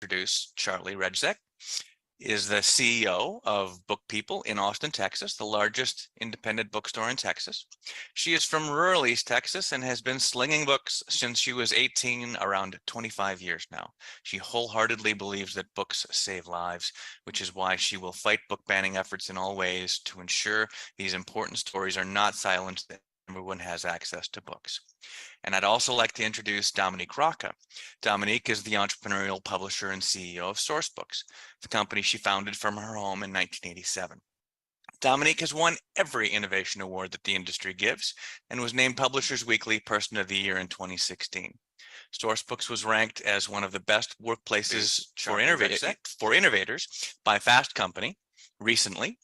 introduce Charlie Redzek, is the CEO of Book People in Austin, Texas, the largest independent bookstore in Texas. She is from rural East Texas and has been slinging books since she was 18, around 25 years now. She wholeheartedly believes that books save lives, which is why she will fight book banning efforts in all ways to ensure these important stories are not silenced and everyone has access to books. And I'd also like to introduce Dominique Rocca. Dominique is the entrepreneurial publisher and CEO of Sourcebooks, the company she founded from her home in 1987. Dominique has won every innovation award that the industry gives and was named Publishers Weekly Person of the Year in 2016. Sourcebooks was ranked as one of the best workplaces for innovators by Fast Company recently.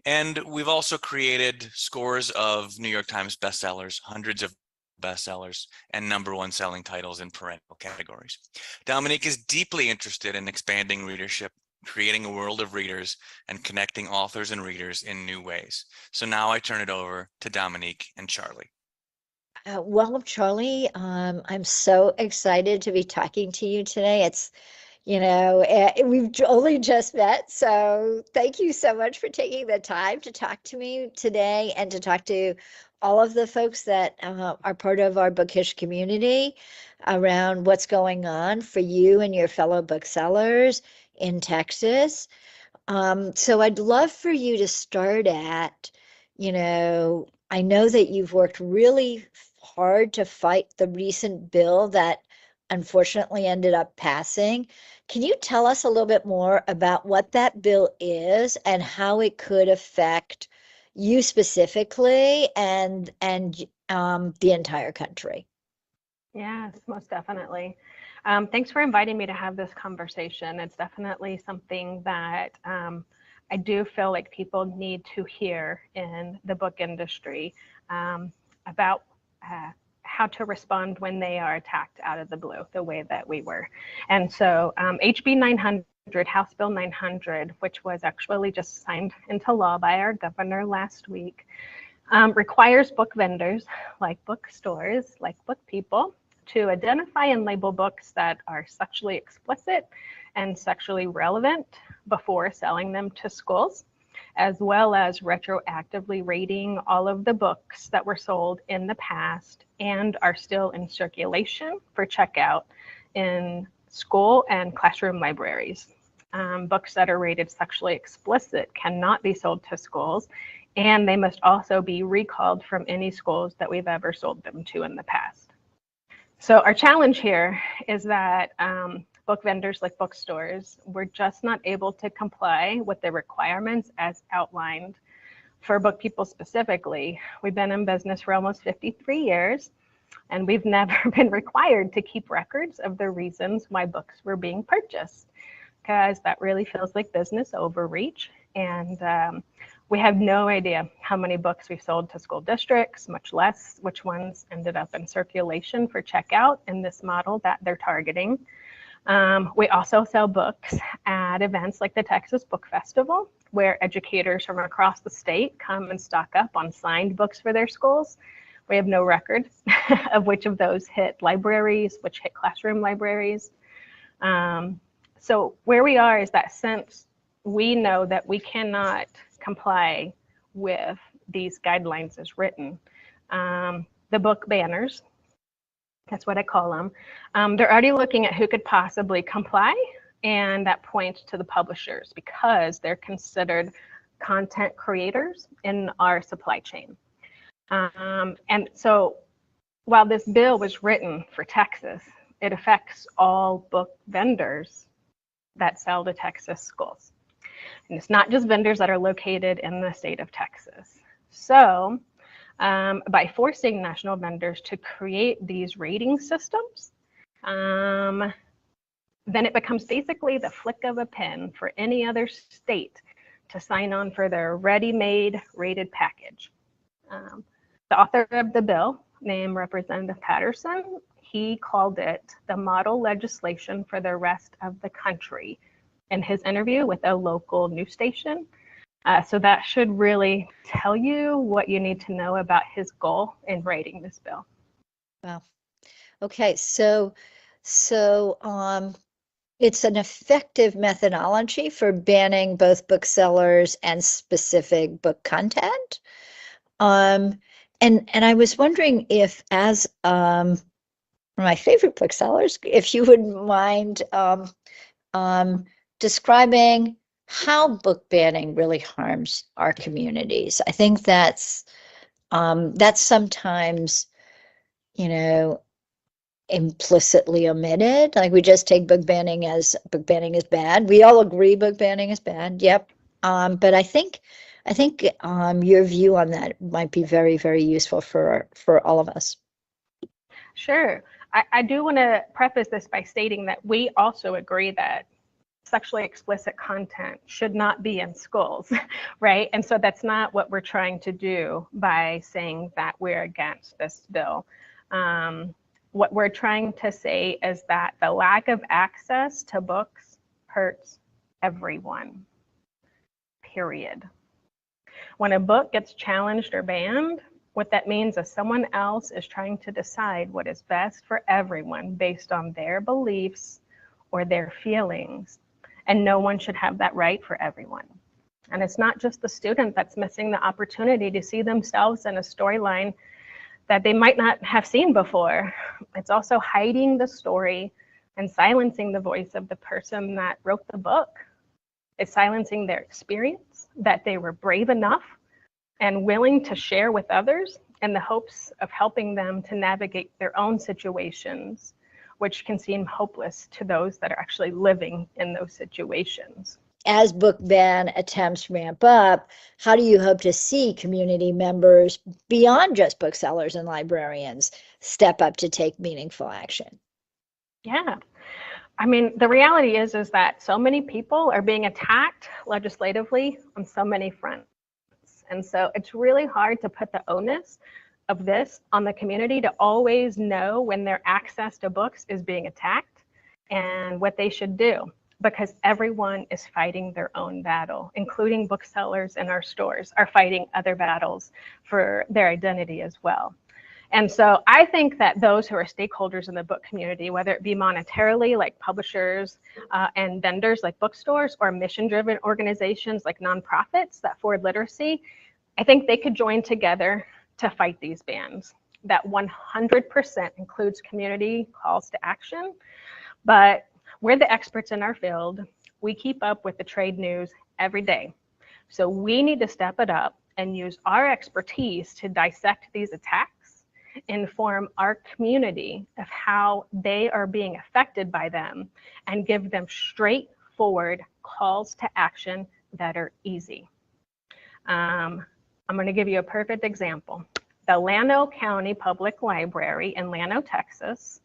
And we've also created scores of New York Times bestsellers, hundreds of bestsellers, and #1 selling titles in perennial categories. Dominique is deeply interested in expanding readership, creating a world of readers, and connecting authors and readers in new ways. So now I turn it over to Dominique and Charlie. Well, Charlie, I'm so excited to be talking to you today. We've only just met, so thank you so much for taking the time to talk to me today and to talk to all of the folks that are part of our bookish community around what's going on for you and your fellow booksellers in Texas. So I'd love for you to start at, I know that you've worked really hard to fight the recent bill that unfortunately ended up passing. Can you tell us a little bit more about what that bill is and how it could affect you specifically and the entire country? Yes, most definitely. Thanks for inviting me to have this conversation. It's definitely something that I do feel like people need to hear in the book industry about how to respond when they are attacked out of the blue, the way that we were. And so HB 900, House Bill 900, which was actually just signed into law by our governor last week, requires book vendors, like bookstores, like Book People, to identify and label books that are sexually explicit and sexually relevant before selling them to schools, as well as retroactively rating all of the books that were sold in the past and are still in circulation for checkout in school and classroom libraries. Books that are rated sexually explicit cannot be sold to schools, and they must also be recalled from any schools that we've ever sold them to in the past. So our challenge here is that book vendors like bookstores were just not able to comply with the requirements as outlined. For Book People specifically, we've been in business for almost 53 years, and we've never been required to keep records of the reasons why books were being purchased, because that really feels like business overreach. And we have no idea how many books we've sold to school districts, much less which ones ended up in circulation for checkout in this model that they're targeting. We also sell books at events like the Texas Book Festival, where educators from across the state come and stock up on signed books for their schools. We have no record of which of those hit libraries, which hit classroom libraries. So where we are is that since we know that we cannot comply with these guidelines as written, the book banners, that's what I call them, they're already looking at who could possibly comply, and that points to the publishers because they're considered content creators in our supply chain. And so while this bill was written for Texas, it affects all book vendors that sell to Texas schools. And it's not just vendors that are located in the state of Texas. So by forcing national vendors to create these rating systems, then it becomes basically the flick of a pen for any other state to sign on for their ready-made rated package. The author of the bill, named Representative Patterson, he called it the model legislation for the rest of the country in his interview with a local news station. So that should really tell you what you need to know about his goal in writing this bill. Wow. Okay, so it's an effective methodology for banning both booksellers and specific book content. And I was wondering if, as my favorite booksellers, if you would mind describing how book banning really harms our communities. I think that's sometimes, implicitly omitted. Like, we just take book banning is bad. We all agree book banning is bad. Yep. But I think your view on that might be very, very useful for all of us. Sure. I do want to preface this by stating that we also agree that sexually explicit content should not be in schools, right? And so that's not what we're trying to do by saying that we're against this bill. What we're trying to say is that the lack of access to books hurts everyone, period. When a book gets challenged or banned, what that means is someone else is trying to decide what is best for everyone based on their beliefs or their feelings. And no one should have that right for everyone. And it's not just the student that's missing the opportunity to see themselves in a storyline that they might not have seen before. It's also hiding the story and silencing the voice of the person that wrote the book. It's silencing their experience, that they were brave enough and willing to share with others in the hopes of helping them to navigate their own situations, which can seem hopeless to those that are actually living in those situations. As book ban attempts ramp up, how do you hope to see community members beyond just booksellers and librarians step up to take meaningful action? Yeah. I mean, the reality is that so many people are being attacked legislatively on so many fronts. And so it's really hard to put the onus of this on the community to always know when their access to books is being attacked and what they should do, because everyone is fighting their own battle, including booksellers in our stores are fighting other battles for their identity as well. And so I think that those who are stakeholders in the book community, whether it be monetarily like publishers and vendors like bookstores, or mission-driven organizations like nonprofits that forward literacy, I think they could join together to fight these bans. That 100% includes community calls to action, but we're the experts in our field. We keep up with the trade news every day. So we need to step it up and use our expertise to dissect these attacks, inform our community of how they are being affected by them, and give them straightforward calls to action that are easy. I'm going to give you a perfect example. The Llano County Public Library in Llano, Texas,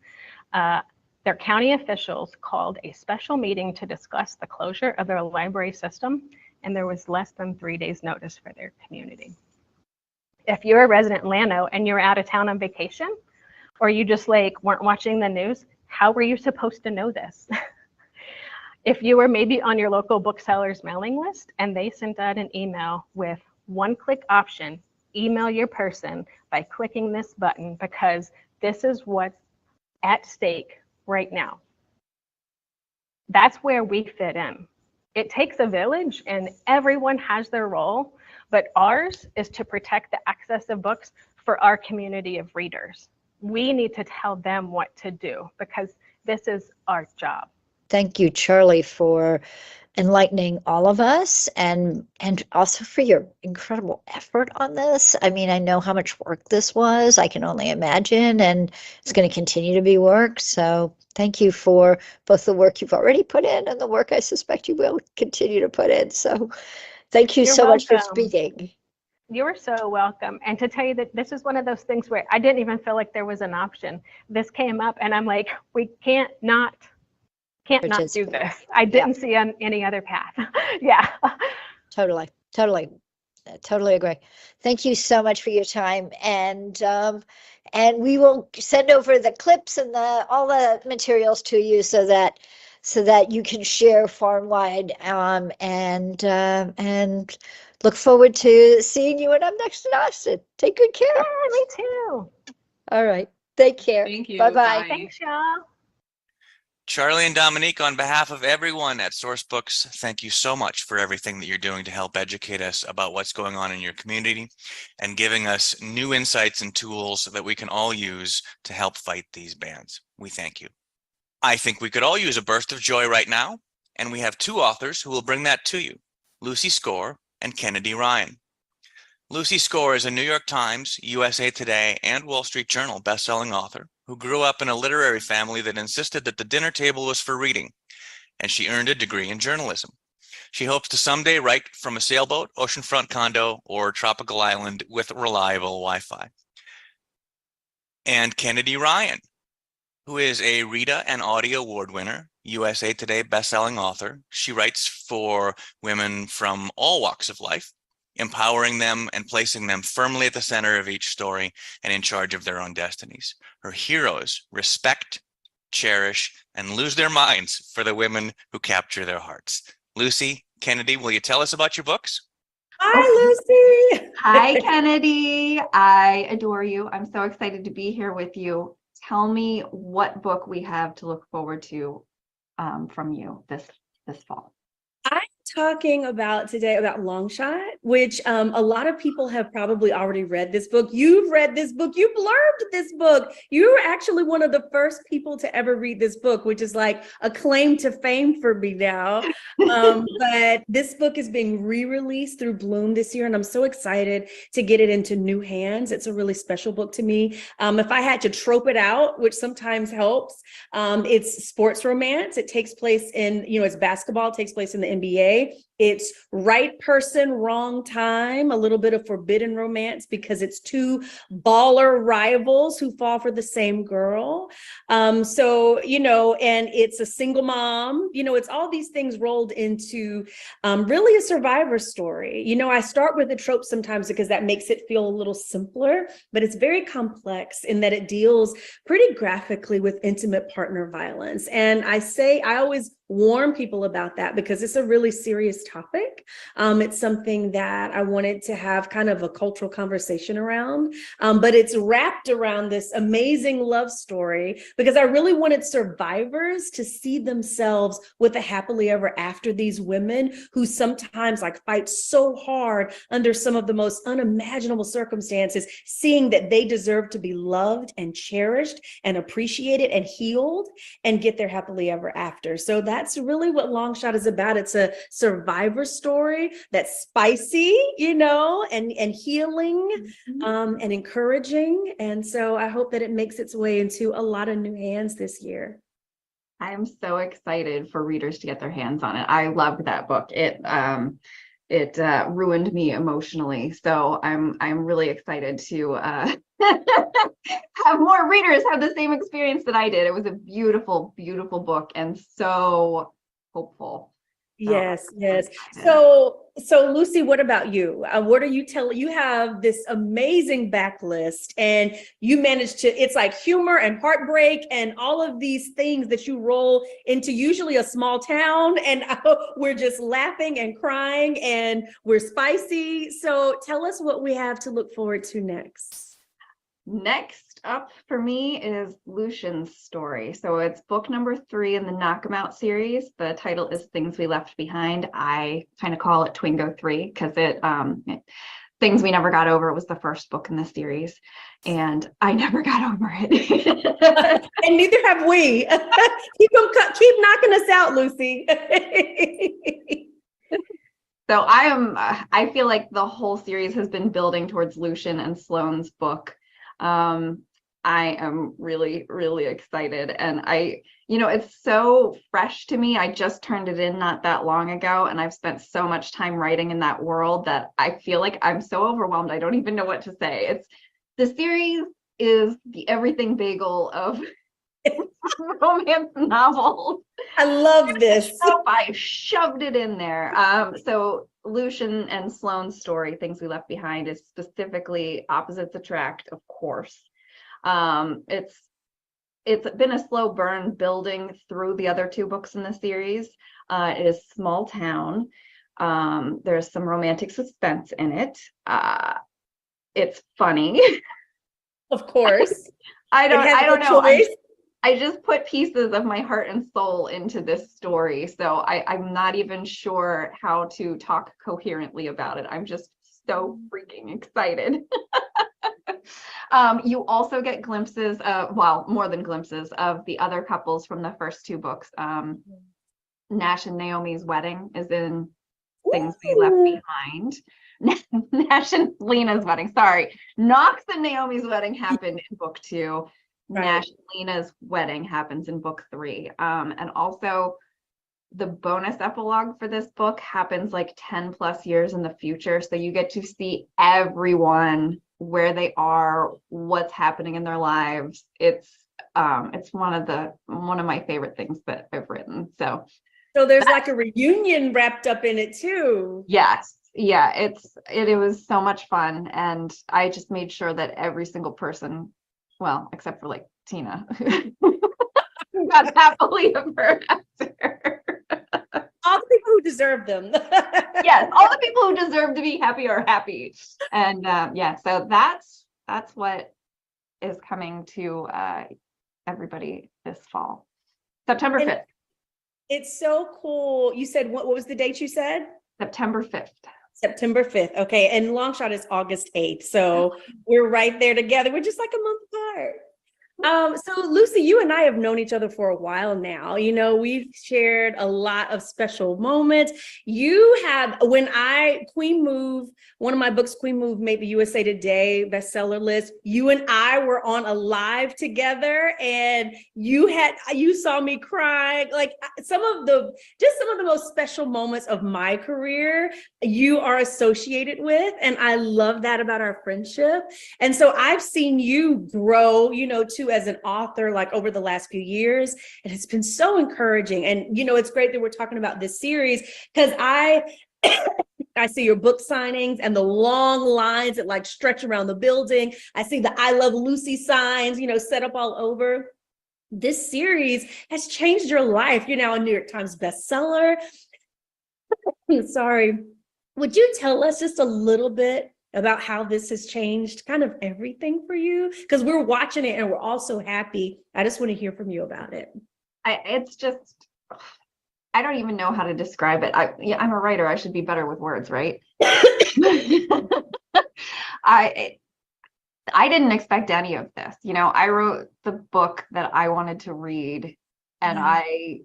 their county officials called a special meeting to discuss the closure of their library system, and there was less than 3 days notice for their community. If you're a resident in Llano and you're out of town on vacation, or you just like weren't watching the news, how were you supposed to know this? If you were maybe on your local bookseller's mailing list and they sent out an email with one-click option, email your person by clicking this button because this is what's at stake right now. That's where we fit in. It takes a village and everyone has their role, but ours is to protect the access of books for our community of readers. We need to tell them what to do because this is our job. Thank you, Charlie, for enlightening all of us and also for your incredible effort on this. I mean, I know how much work this was. I can only imagine, and it's going to continue to be work. So thank you for both the work you've already put in and the work I suspect you will continue to put in. So thank you so much for speaking. You're so welcome. And to tell you that this is one of those things where I didn't even feel like there was an option. This came up and I'm like, we can't not do this. I didn't see any other path. Yeah. Totally agree. Thank you so much for your time, and we will send over the clips and all the materials to you so that you can share far and wide, and look forward to seeing you when I'm next in Austin. Take good care. Yeah, me too. All right. Take care. Thank you. Bye-bye. Thanks, y'all. Charlie and Dominique, on behalf of everyone at Sourcebooks, thank you so much for everything that you're doing to help educate us about what's going on in your community and giving us new insights and tools that we can all use to help fight these bans. We thank you. I think we could all use a burst of joy right now, and we have two authors who will bring that to you, Lucy Score and Kennedy Ryan. Lucy Score is a New York Times, USA Today, and Wall Street Journal bestselling author who grew up in a literary family that insisted that the dinner table was for reading, and she earned a degree in journalism. She hopes to someday write from a sailboat, oceanfront condo, or tropical island with reliable Wi-Fi. And Kennedy Ryan, who is a Rita and Audio Award winner, USA Today bestselling author. She writes for women from all walks of life, empowering them and placing them firmly at the center of each story and in charge of their own destinies. Her heroes respect, cherish, and lose their minds for the women who capture their hearts. Lucy, Kennedy, will you tell us about your books? Hi, Lucy. Hi, Kennedy. I adore you. I'm so excited to be here with you. Tell me what book we have to look forward to from you this fall. I'm talking about today about Longshot, which a lot of people have probably already read this book. You've read this book. You blurbed this book. You were actually one of the first people to ever read this book, which is like a claim to fame for me now. But this book is being re-released through Bloom this year, and I'm so excited to get it into new hands. It's a really special book to me. If I had to trope it out, which sometimes helps, it's sports romance. It takes place in, it's basketball, it takes place in the NBA. It's right person, wrong time, a little bit of forbidden romance because it's two baller rivals who fall for the same girl. And it's a single mom, it's all these things rolled into really a survivor story. I start with the trope sometimes because that makes it feel a little simpler, but it's very complex in that it deals pretty graphically with intimate partner violence. And I always warn people about that because it's a really serious topic. It's something that I wanted to have kind of a cultural conversation around, but it's wrapped around this amazing love story because I really wanted survivors to see themselves with a happily ever after, these women who sometimes fight so hard under some of the most unimaginable circumstances, seeing that they deserve to be loved and cherished and appreciated and healed and get their happily ever after. So that's really what Longshot is about. It's a survivor story that's spicy, and healing, and encouraging. And so I hope that it makes its way into a lot of new hands this year. I am so excited for readers to get their hands on it. I loved that book. It ruined me emotionally. So I'm really excited to have more readers have the same experience that I did. It was a beautiful, beautiful book and so hopeful. Yes. So Lucy, what about you? What are you telling? You have this amazing backlist and you managed to, it's like humor and heartbreak and all of these things that you roll into usually a small town, and we're just laughing and crying and we're spicy. So tell us what we have to look forward to next. Next up for me is Lucian's story. So it's book number 3 in the Knock 'Em Out series. The title is Things We Left Behind. I kind of call it Twingo 3 because Things We Never Got Over was the first book in the series, and I never got over it. And neither have we. Keep knocking us out, Lucy. So I feel like the whole series has been building towards Lucian and Sloane's book. I am really, really excited. And it's so fresh to me. I just turned it in not that long ago, and I've spent so much time writing in that world that I feel like I'm so overwhelmed. I don't even know what to say. The series is the everything bagel of romance novels. I love this. So I shoved it in there. So Lucian and Sloane's story, Things We Left Behind, is specifically opposites attract, of course. It's been a slow burn building through the other 2 books in the series. It is small town. There's some romantic suspense in it. It's funny. Of course. I don't know. I just put pieces of my heart and soul into this story. So I'm not even sure how to talk coherently about it. I'm just so freaking excited. You also get glimpses of, well, more than glimpses of the other couples from the first two books. Nash and Naomi's wedding is in Things We Left Behind. Nash and Lena's wedding, sorry. Knox and Naomi's wedding happened in book 2. Right. Nash and Lena's wedding happens in book 3. And also the bonus epilogue for this book happens like 10 plus years in the future. So you get to see everyone, where they are, what's happening in their lives. It's one of my favorite things that I've written. So there's like a reunion wrapped up in it too. yes. Yeah, it was so much fun. And I just made sure that every single person, well, except for like Tina, got happily ever after. All the people who deserve them. Yes, all the people who deserve to be happy are happy. And yeah, so that's what is coming to everybody this fall. September 5th. It's so cool. You said, what was the date you said? September 5th. September 5th. Okay. And Longshot is August 8th. So we're right there together. We're just like a month apart. So Lucy, you and I have known each other for a while now. You know, we've shared a lot of special moments. You have, Queen Move, one of my books, Queen Move, made the USA Today bestseller list. You and I were on a live together, and you saw me crying. Like some of the most special moments of my career, you are associated with. And I love that about our friendship. And so I've seen you grow, you know, too, as an author, like over the last few years. And it's been so encouraging. And, you know, it's great that we're talking about this series, because I see your book signings and the long lines that like stretch around the building. I see the I Love Lucy signs, you know, set up all over. This series has changed your life. You're now a New York Times bestseller. Sorry. Would you tell us just a little bit about how this has changed kind of everything for you? Because we're watching it and we're all so happy. I just want to hear from you about it. It's just, I don't even know how to describe it. I'm a writer. I should be better with words, right? I didn't expect any of this. You know, I wrote the book that I wanted to read, and I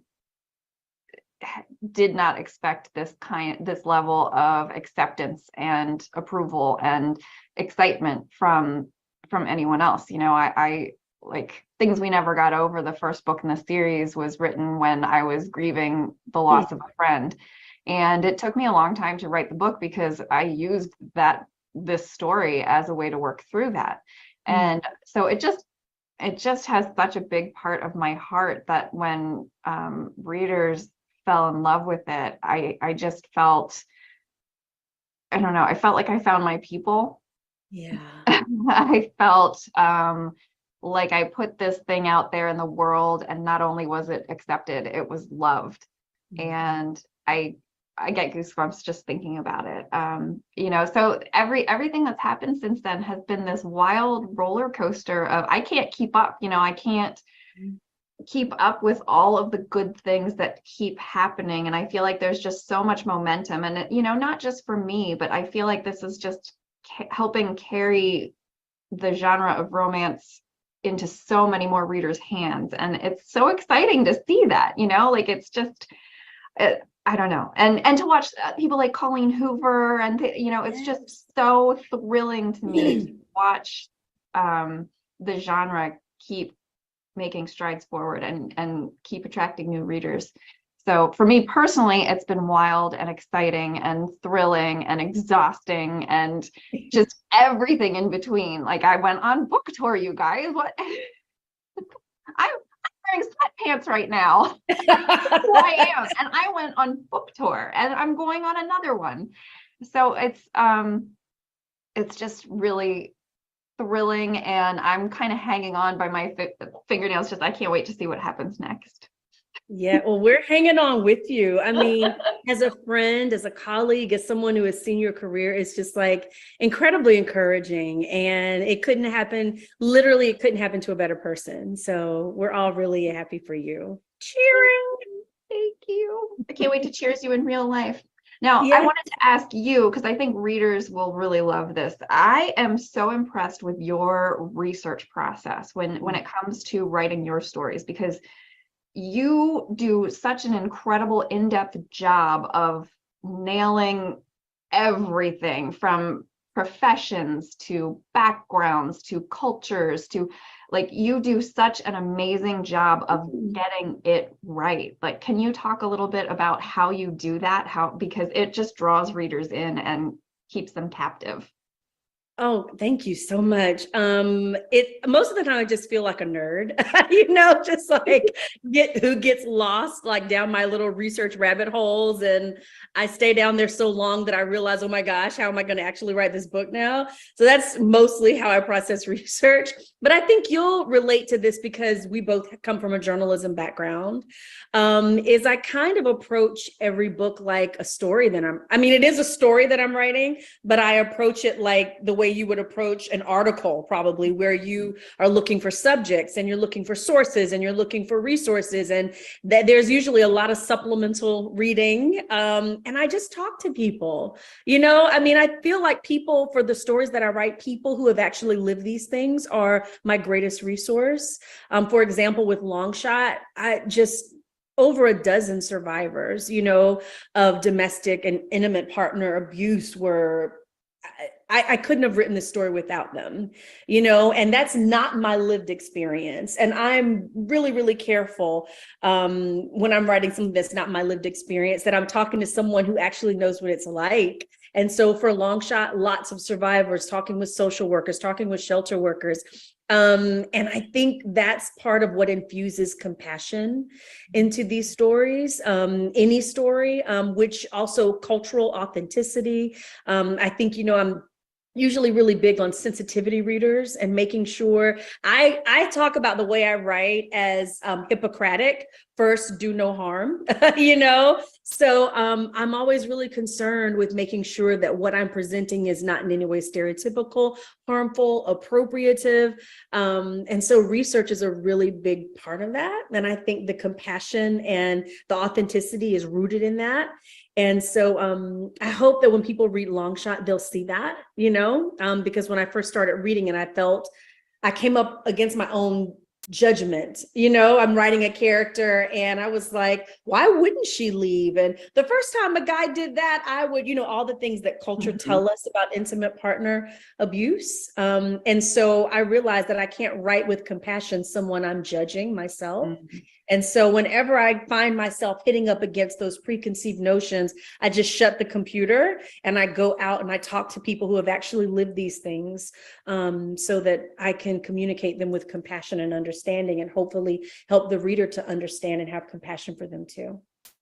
did not expect this level of acceptance and approval and excitement from anyone else. You know, I like Things We Never Got Over, the first book in the series, was written when I was grieving the loss of a friend. And it took me a long time to write the book because I used this story as a way to work through that. And so it just has such a big part of my heart that when readers fell in love with it, I just felt, I don't know, I felt like I found my people. Yeah. I felt like I put this thing out there in the world, and not only was it accepted, it was loved. And I get goosebumps just thinking about it. You know, so everything that's happened since then has been this wild roller coaster of, I can't keep up. You know, I can't keep up with all of the good things that keep happening. And I feel like there's just so much momentum, and you know, not just for me, but I feel like this is just helping carry the genre of romance into so many more readers' hands. And it's so exciting to see that, you know, like it's just, I don't know. And to watch people like Colleen Hoover and, you know, it's just so thrilling to me to watch the genre keep making strides forward and keep attracting new readers. So for me personally, it's been wild and exciting and thrilling and exhausting and just everything in between. Like I went on book tour, you guys. What? I'm wearing sweatpants right now. I am. And I went on book tour, and I'm going on another one. So it's just really thrilling, and I'm kind of hanging on by my fingernails. Just I can't wait to see what happens next. Yeah, well, we're hanging on with you. I mean, as a friend, as a colleague, as someone who has seen your career, it's just like incredibly encouraging. And it couldn't happen, literally, it couldn't happen to a better person. So we're all really happy for you. Cheering. Thank you. I can't wait to cheers you in real life. Now, I Yeah. wanted to ask you, because I think readers will really love this. I am so impressed with your research process when it comes to writing your stories, because you do such an incredible in-depth job of nailing everything from professions to backgrounds to cultures to, like, you do such an amazing job of getting it right. Like, can you talk a little bit about how you do that? Because it just draws readers in and keeps them captive. Oh, thank you so much. It most of the time I just feel like a nerd, just like who gets lost like down my little research rabbit holes. And I stay down there so long that I realize, oh my gosh, how am I going to actually write this book now? So that's mostly how I process research. But I think you'll relate to this because we both come from a journalism background. Is I kind of approach every book like a story that it is a story that I'm writing, but I approach it like the way you would approach an article, probably, where you are looking for subjects and you're looking for sources and you're looking for resources, and that there's usually a lot of supplemental reading. And I just talk to people, I feel like people, for the stories that I write, people who have actually lived these things are my greatest resource. For example, with Longshot, I just over a dozen survivors, of domestic and intimate partner abuse were, I couldn't have written this story without them, and that's not my lived experience. And I'm really, really careful when I'm writing something that's not my lived experience, that I'm talking to someone who actually knows what it's like. And so for Longshot, lots of survivors, talking with social workers, talking with shelter workers. And I think that's part of what infuses compassion into these stories, any story, which also cultural authenticity. I think, I'm usually really big on sensitivity readers and making sure I talk about the way I write as Hippocratic, first do no harm, So I'm always really concerned with making sure that what I'm presenting is not in any way stereotypical, harmful, appropriative. And so research is a really big part of that. And I think the compassion and the authenticity is rooted in that. And so I hope that when people read Longshot, they'll see that, because when I first started reading it, I came up against my own judgment. I'm writing a character and I was like, why wouldn't she leave? And the first time a guy did that, I would, all the things that culture tell us about intimate partner abuse. And so I realized that I can't write with compassion someone I'm judging myself. And so whenever I find myself hitting up against those preconceived notions, I just shut the computer and I go out and I talk to people who have actually lived these things, so that I can communicate them with compassion and understanding, and hopefully help the reader to understand and have compassion for them too.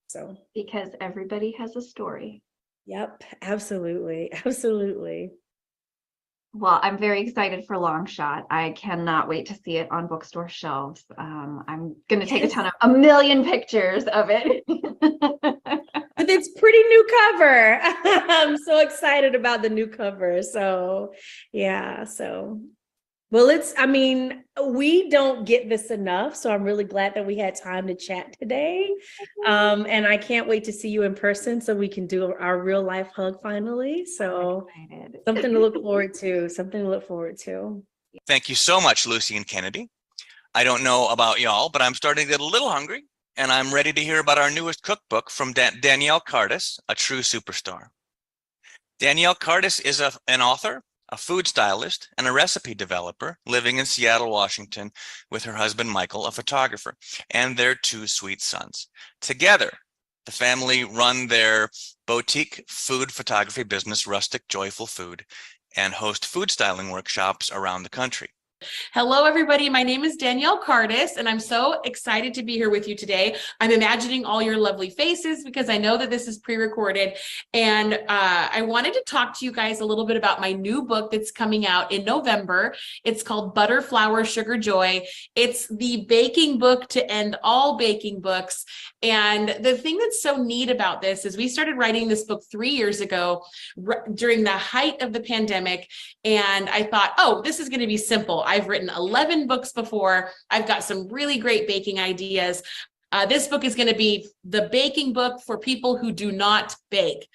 So, because everybody has a story. Yep, absolutely. Absolutely. Well, I'm very excited for Longshot. I cannot wait to see it on bookstore shelves. I'm going to take a million pictures of it. With its pretty new cover. I'm so excited about the new cover. So, yeah. Well, we don't get this enough. So I'm really glad that we had time to chat today. And I can't wait to see you in person so we can do our real life hug finally. So something to look forward to. Thank you so much, Lucy and Kennedy. I don't know about y'all, but I'm starting to get a little hungry, and I'm ready to hear about our newest cookbook from Danielle Cardis, a true superstar. Danielle Cardis is an author, a food stylist, and a recipe developer living in Seattle, Washington, with her husband, Michael, a photographer, and their two sweet sons. Together, the family run their boutique food photography business, Rustic Joyful Food, and host food styling workshops around the country. Hello, everybody. My name is Danielle Cardis, and I'm so excited to be here with you today. I'm imagining all your lovely faces because I know that this is pre-recorded. And I wanted to talk to you guys a little bit about my new book that's coming out in November. It's called Butter, Flour, Sugar, Joy. It's the baking book to end all baking books. And the thing that's so neat about this is we started writing this book 3 years ago during the height of the pandemic. And I thought, oh, this is going to be simple. I've written 11 books before. I've got some really great baking ideas. This book is going to be the baking book for people who do not bake.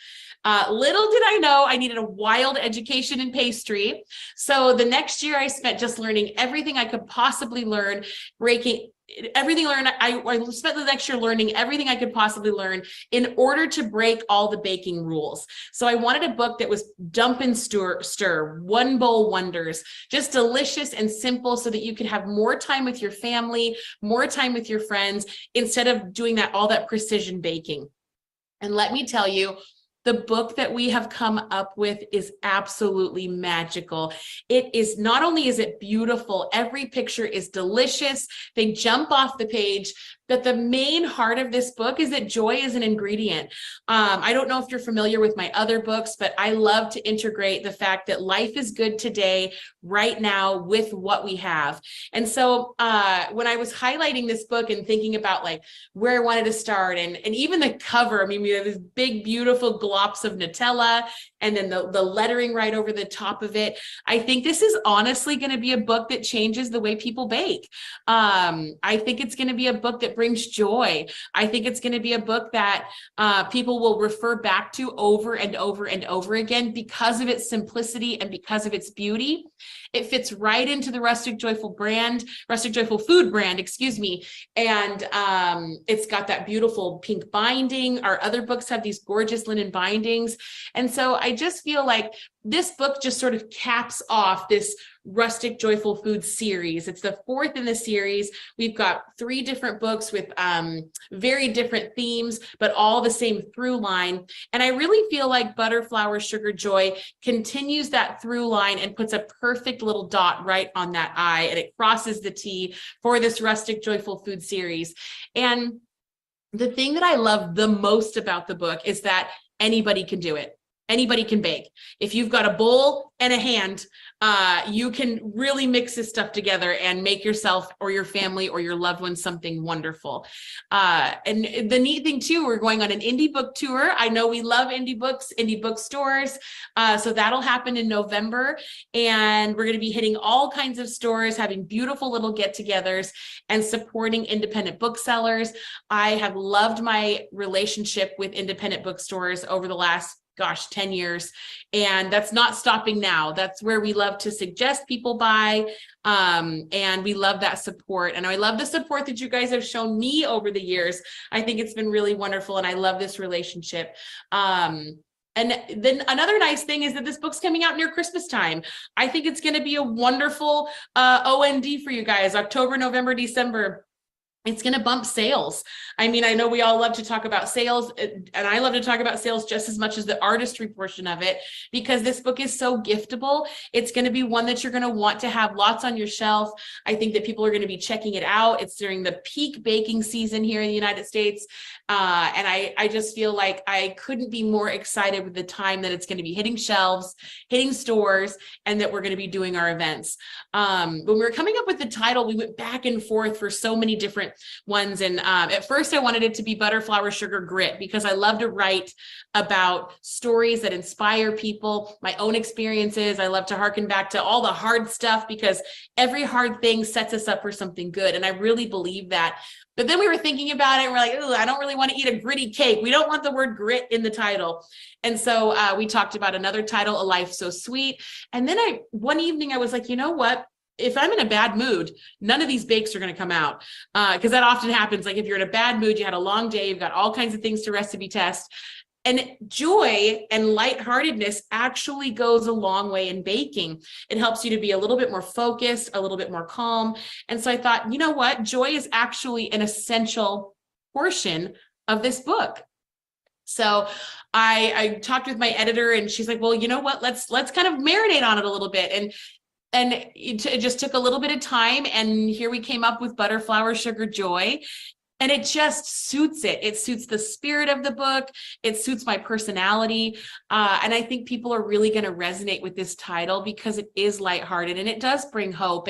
Little did I know I needed a wild education in pastry. So the next year I spent just learning everything I could possibly learn, I spent the next year learning everything I could possibly learn in order to break all the baking rules. So I wanted a book that was dump and stir, one bowl wonders, just delicious and simple so that you could have more time with your family, more time with your friends, instead of doing all that precision baking. And let me tell you, the book that we have come up with is absolutely magical. It is, not only is it beautiful, every picture is delicious. They jump off the page, but the main heart of this book is that joy is an ingredient. I don't know if you're familiar with my other books, but I love to integrate the fact that life is good today, right now, with what we have. And so when I was highlighting this book and thinking about like where I wanted to start, and even the cover, I mean, we have this big, beautiful glops of Nutella, and then the lettering right over the top of it. I think this is honestly going to be a book that changes the way people bake. I think it's going to be a book that brings joy. I think it's going to be a book that people will refer back to over and over and over again because of its simplicity and because of its beauty. It fits right into the Rustic Joyful Food brand, excuse me. And it's got that beautiful pink binding. Our other books have these gorgeous linen bindings. And so I just feel like this book just sort of caps off this Rustic Joyful Food series. It's the 4th in the series. We've got 3 different books with very different themes, but all the same through line. And I really feel like Butter, Flour, Sugar, Joy continues that through line and puts a perfect little dot right on that I, and it crosses the T for this Rustic Joyful Food series. And the thing that I love the most about the book is that anybody can do it. Anybody can bake. If you've got a bowl and a hand, you can really mix this stuff together and make yourself or your family or your loved ones something wonderful. And the neat thing too, we're going on an indie book tour. I know we love indie books, indie bookstores. So that'll happen in November. And we're going to be hitting all kinds of stores, having beautiful little get-togethers and supporting independent booksellers. I have loved my relationship with independent bookstores over the last 10 years. And that's not stopping now. That's where we love to suggest people buy. And we love that support. And I love the support that you guys have shown me over the years. I think it's been really wonderful. And I love this relationship. And then another nice thing is that this book's coming out near Christmas time. I think it's going to be a wonderful OND for you guys, October, November, December. It's going to bump sales. I mean, I know we all love to talk about sales, and I love to talk about sales just as much as the artistry portion of it, because this book is so giftable. It's going to be one that you're going to want to have lots on your shelf. I think that people are going to be checking it out. It's during the peak baking season here in the United States. And I just feel like I couldn't be more excited with the time that it's going to be hitting shelves, hitting stores, and that we're going to be doing our events. When we were coming up with the title, we went back and forth for so many different ones. And at first I wanted it to be Butter, Flour, Sugar, Grit, because I love to write about stories that inspire people, my own experiences. I love to harken back to all the hard stuff because every hard thing sets us up for something good. And I really believe that. But then we were thinking about it and we're like, I don't really want to eat a gritty cake. We don't want the word grit in the title. And so we talked about another title, A Life So Sweet. And then one evening I was like, you know what? If I'm in a bad mood, none of these bakes are going to come out, because that often happens. Like if you're in a bad mood, you had a long day, you've got all kinds of things to recipe test. And joy and lightheartedness actually goes a long way in baking. It helps you to be a little bit more focused, a little bit more calm. And so I thought, you know what? Joy is actually an essential portion of this book. So I talked with my editor and she's like, well, you know what? Let's kind of marinate on it a little bit. And and it just took a little bit of time, and here we came up with Butter, Flour, Sugar, Joy. And it just suits it. It suits the spirit of the book. It suits my personality. And I think people are really going to resonate with this title because it is lighthearted and it does bring hope.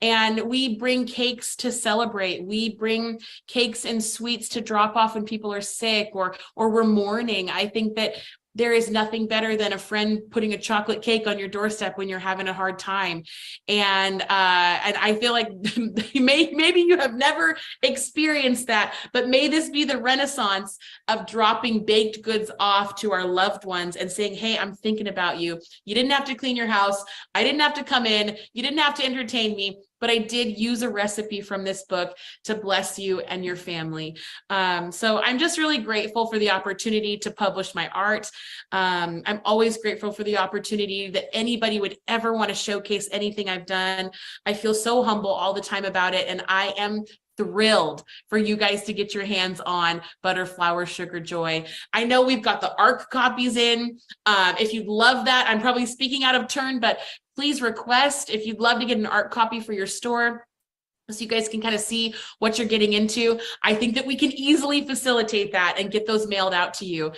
And we bring cakes to celebrate. We bring cakes and sweets to drop off when people are sick or we're mourning. I think that there is nothing better than a friend putting a chocolate cake on your doorstep when you're having a hard time. And I feel like maybe you have never experienced that, but may this be the renaissance of dropping baked goods off to our loved ones and saying, hey, I'm thinking about you. You didn't have to clean your house. I didn't have to come in. You didn't have to entertain me, but I did use a recipe from this book to bless you and your family. So I'm just really grateful for the opportunity to publish my art. I'm always grateful for the opportunity that anybody would ever want to showcase anything I've done. I feel so humble all the time about it, and I am thrilled for you guys to get your hands on Butter, Flour, Sugar, Joy. I know we've got the ARC copies in. If you'd love that, I'm probably speaking out of turn, but please request if you'd love to get an ARC copy for your store, so you guys can kind of see what you're getting into. I think that we can easily facilitate that and get those mailed out to you,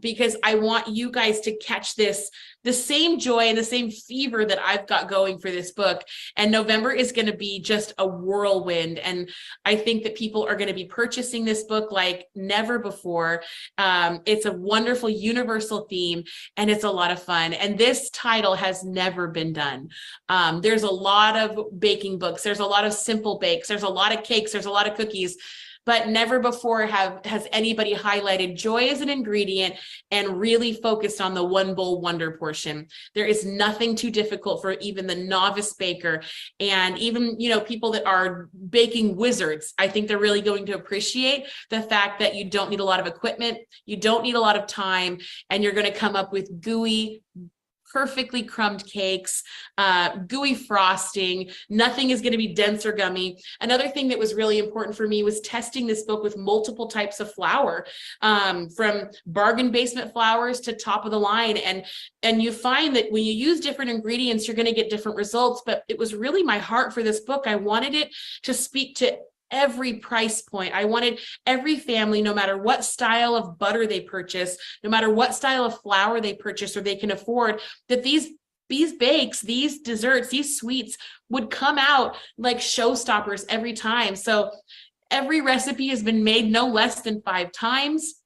because I want you guys to catch the same joy and the same fever that I've got going for this book. And November is going to be just a whirlwind. And I think that people are going to be purchasing this book like never before. It's a wonderful universal theme, and it's a lot of fun. And this title has never been done. There's a lot of baking books. There's a lot of simple bakes. There's a lot of cakes. There's a lot of cookies. But never before has anybody highlighted joy as an ingredient and really focused on the one bowl wonder portion. There is nothing too difficult for even the novice baker, and even, people that are baking wizards. I think they're really going to appreciate the fact that you don't need a lot of equipment, you don't need a lot of time, and you're going to come up with gooey, perfectly crumbed cakes, gooey frosting. Nothing is going to be dense or gummy. Another thing that was really important for me was testing this book with multiple types of flour, from bargain basement flours to top of the line. And you find that when you use different ingredients, you're going to get different results. But it was really my heart for this book. I wanted it to speak to every price point. I wanted every family, no matter what style of butter they purchase, no matter what style of flour they purchase or they can afford, that these bakes, these desserts, these sweets would come out like showstoppers every time. So every recipe has been made no less than 5 times,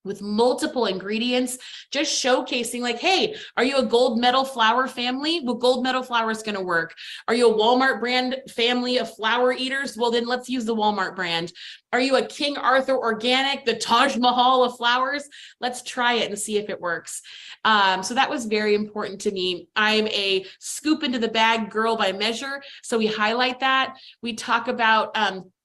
with multiple ingredients, just showcasing like, hey, are you a gold medal flour family? Well, gold medal flour is going to work. Are you a Walmart brand family of flour eaters? Well, then let's use the Walmart brand. Are you a King Arthur organic, the Taj Mahal of flours? Let's try it and see if it works. So that was very important to me. I'm a scoop into the bag girl by measure. So we highlight that. We talk about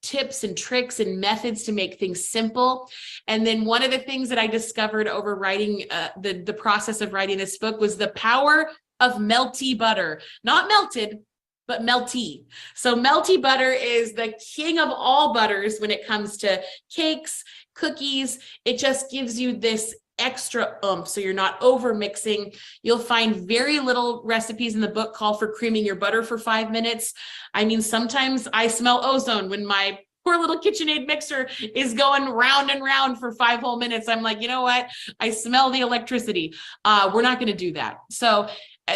tips and tricks and methods to make things simple. And then one of the things that I discovered over writing the process of writing this book was the power of melty butter, not melted, but melty. So melty butter is the king of all butters when it comes to cakes, cookies. It just gives you this extra oomph, so you're not over mixing. You'll find very little recipes in the book call for creaming your butter for 5 minutes. I mean, sometimes I smell ozone when my poor little KitchenAid mixer is going round and round for 5 whole minutes. I'm like, you know what? I smell the electricity. We're not going to do that. So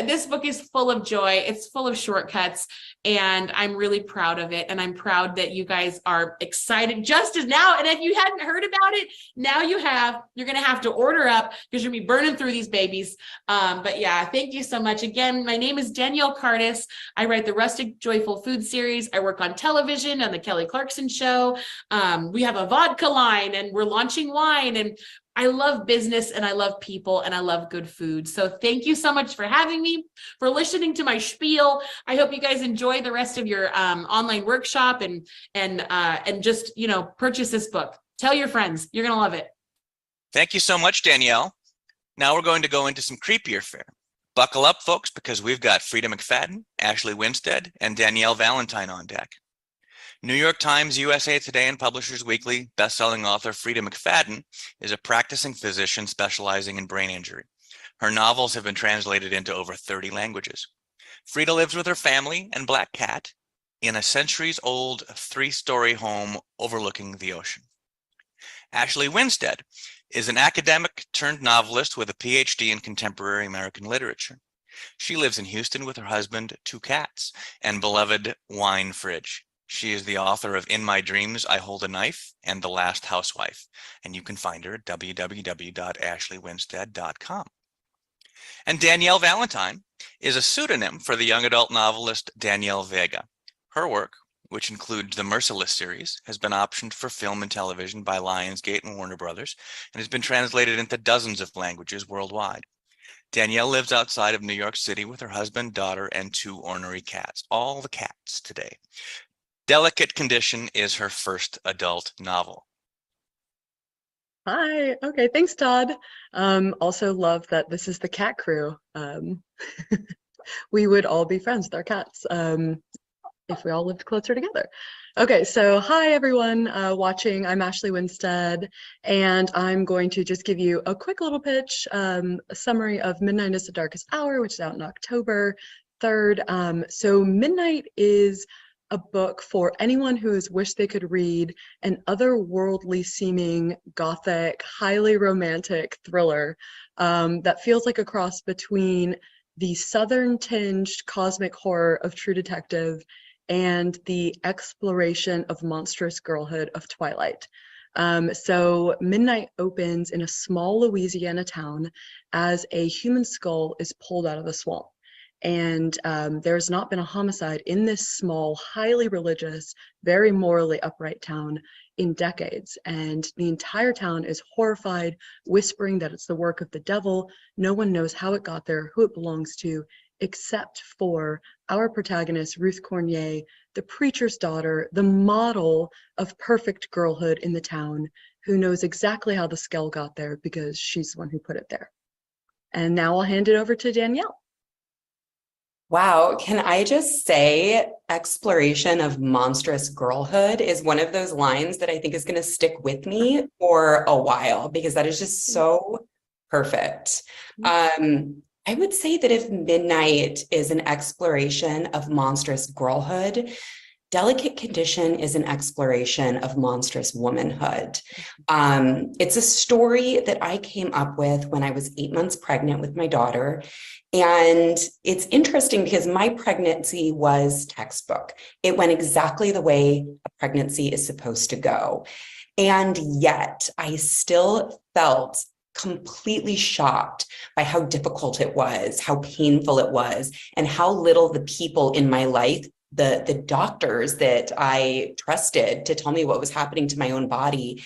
this book is full of joy. It's full of shortcuts, and I'm really proud of it. And I'm proud that you guys are excited just as now. And if you hadn't heard about it, now you have. You're going to have to order up because you're going to be burning through these babies. But yeah, thank you so much. Again, my name is Danielle Cardis. I write the Rustic Joyful Food series. I work on television on the Kelly Clarkson Show. We have a vodka line, and we're launching wine, and I love business, and I love people, and I love good food. So thank you so much for having me, for listening to my spiel. I hope you guys enjoy the rest of your online workshop and just, purchase this book. Tell your friends, you're going to love it. Thank you so much, Danielle. Now we're going to go into some creepier fare. Buckle up, folks, because we've got Frida McFadden, Ashley Winstead, and Danielle Valentine on deck. New York Times, USA Today, and Publishers Weekly best-selling author Frida McFadden is a practicing physician specializing in brain injury. Her novels have been translated into over 30 languages. Frida lives with her family and black cat in a centuries-old 3-story home overlooking the ocean. Ashley Winstead is an academic turned novelist with a PhD in contemporary American literature. She lives in Houston with her husband, 2 cats, and beloved wine fridge. She is the author of In My Dreams, I Hold a Knife, and The Last Housewife, and you can find her at www.ashleywinstead.com. And Danielle Valentine is a pseudonym for the young adult novelist Danielle Vega. Her work, which includes the Merciless series, has been optioned for film and television by Lionsgate and Warner Brothers, and has been translated into dozens of languages worldwide. Danielle lives outside of New York City with her husband, daughter, and 2 ornery cats. All the cats today. Delicate Condition is her first adult novel. Hi. Okay. Thanks, Todd. Also love that this is the cat crew. We would all be friends with our cats if we all lived closer together. Okay. So hi, everyone watching. I'm Ashley Winstead, and I'm going to just give you a quick little pitch, a summary of Midnight is the Darkest Hour, which is out in October 3rd. So Midnight is a book for anyone who has wished they could read an otherworldly seeming gothic, highly romantic thriller that feels like a cross between the southern tinged cosmic horror of True Detective and the exploration of monstrous girlhood of Twilight. So Midnight opens in a small Louisiana town as a human skull is pulled out of the swamp. And there's not been a homicide in this small, highly religious, very morally upright town in decades. And the entire town is horrified, whispering that it's the work of the devil. No one knows how it got there, who it belongs to, except for our protagonist, Ruth Cornier, the preacher's daughter, the model of perfect girlhood in the town, who knows exactly how the skull got there because she's the one who put it there. And now I'll hand it over to Danielle. Wow, can I just say exploration of monstrous girlhood is one of those lines that I think is going to stick with me for a while because that is just so perfect. I would say that if Midnight is an exploration of monstrous girlhood, Delicate Condition is an exploration of monstrous womanhood. It's a story that I came up with when I was 8 months pregnant with my daughter. And it's interesting because my pregnancy was textbook. It went exactly the way a pregnancy is supposed to go. And yet I still felt completely shocked by how difficult it was, how painful it was, and how little the people in my life, the doctors that I trusted to tell me what was happening to my own body,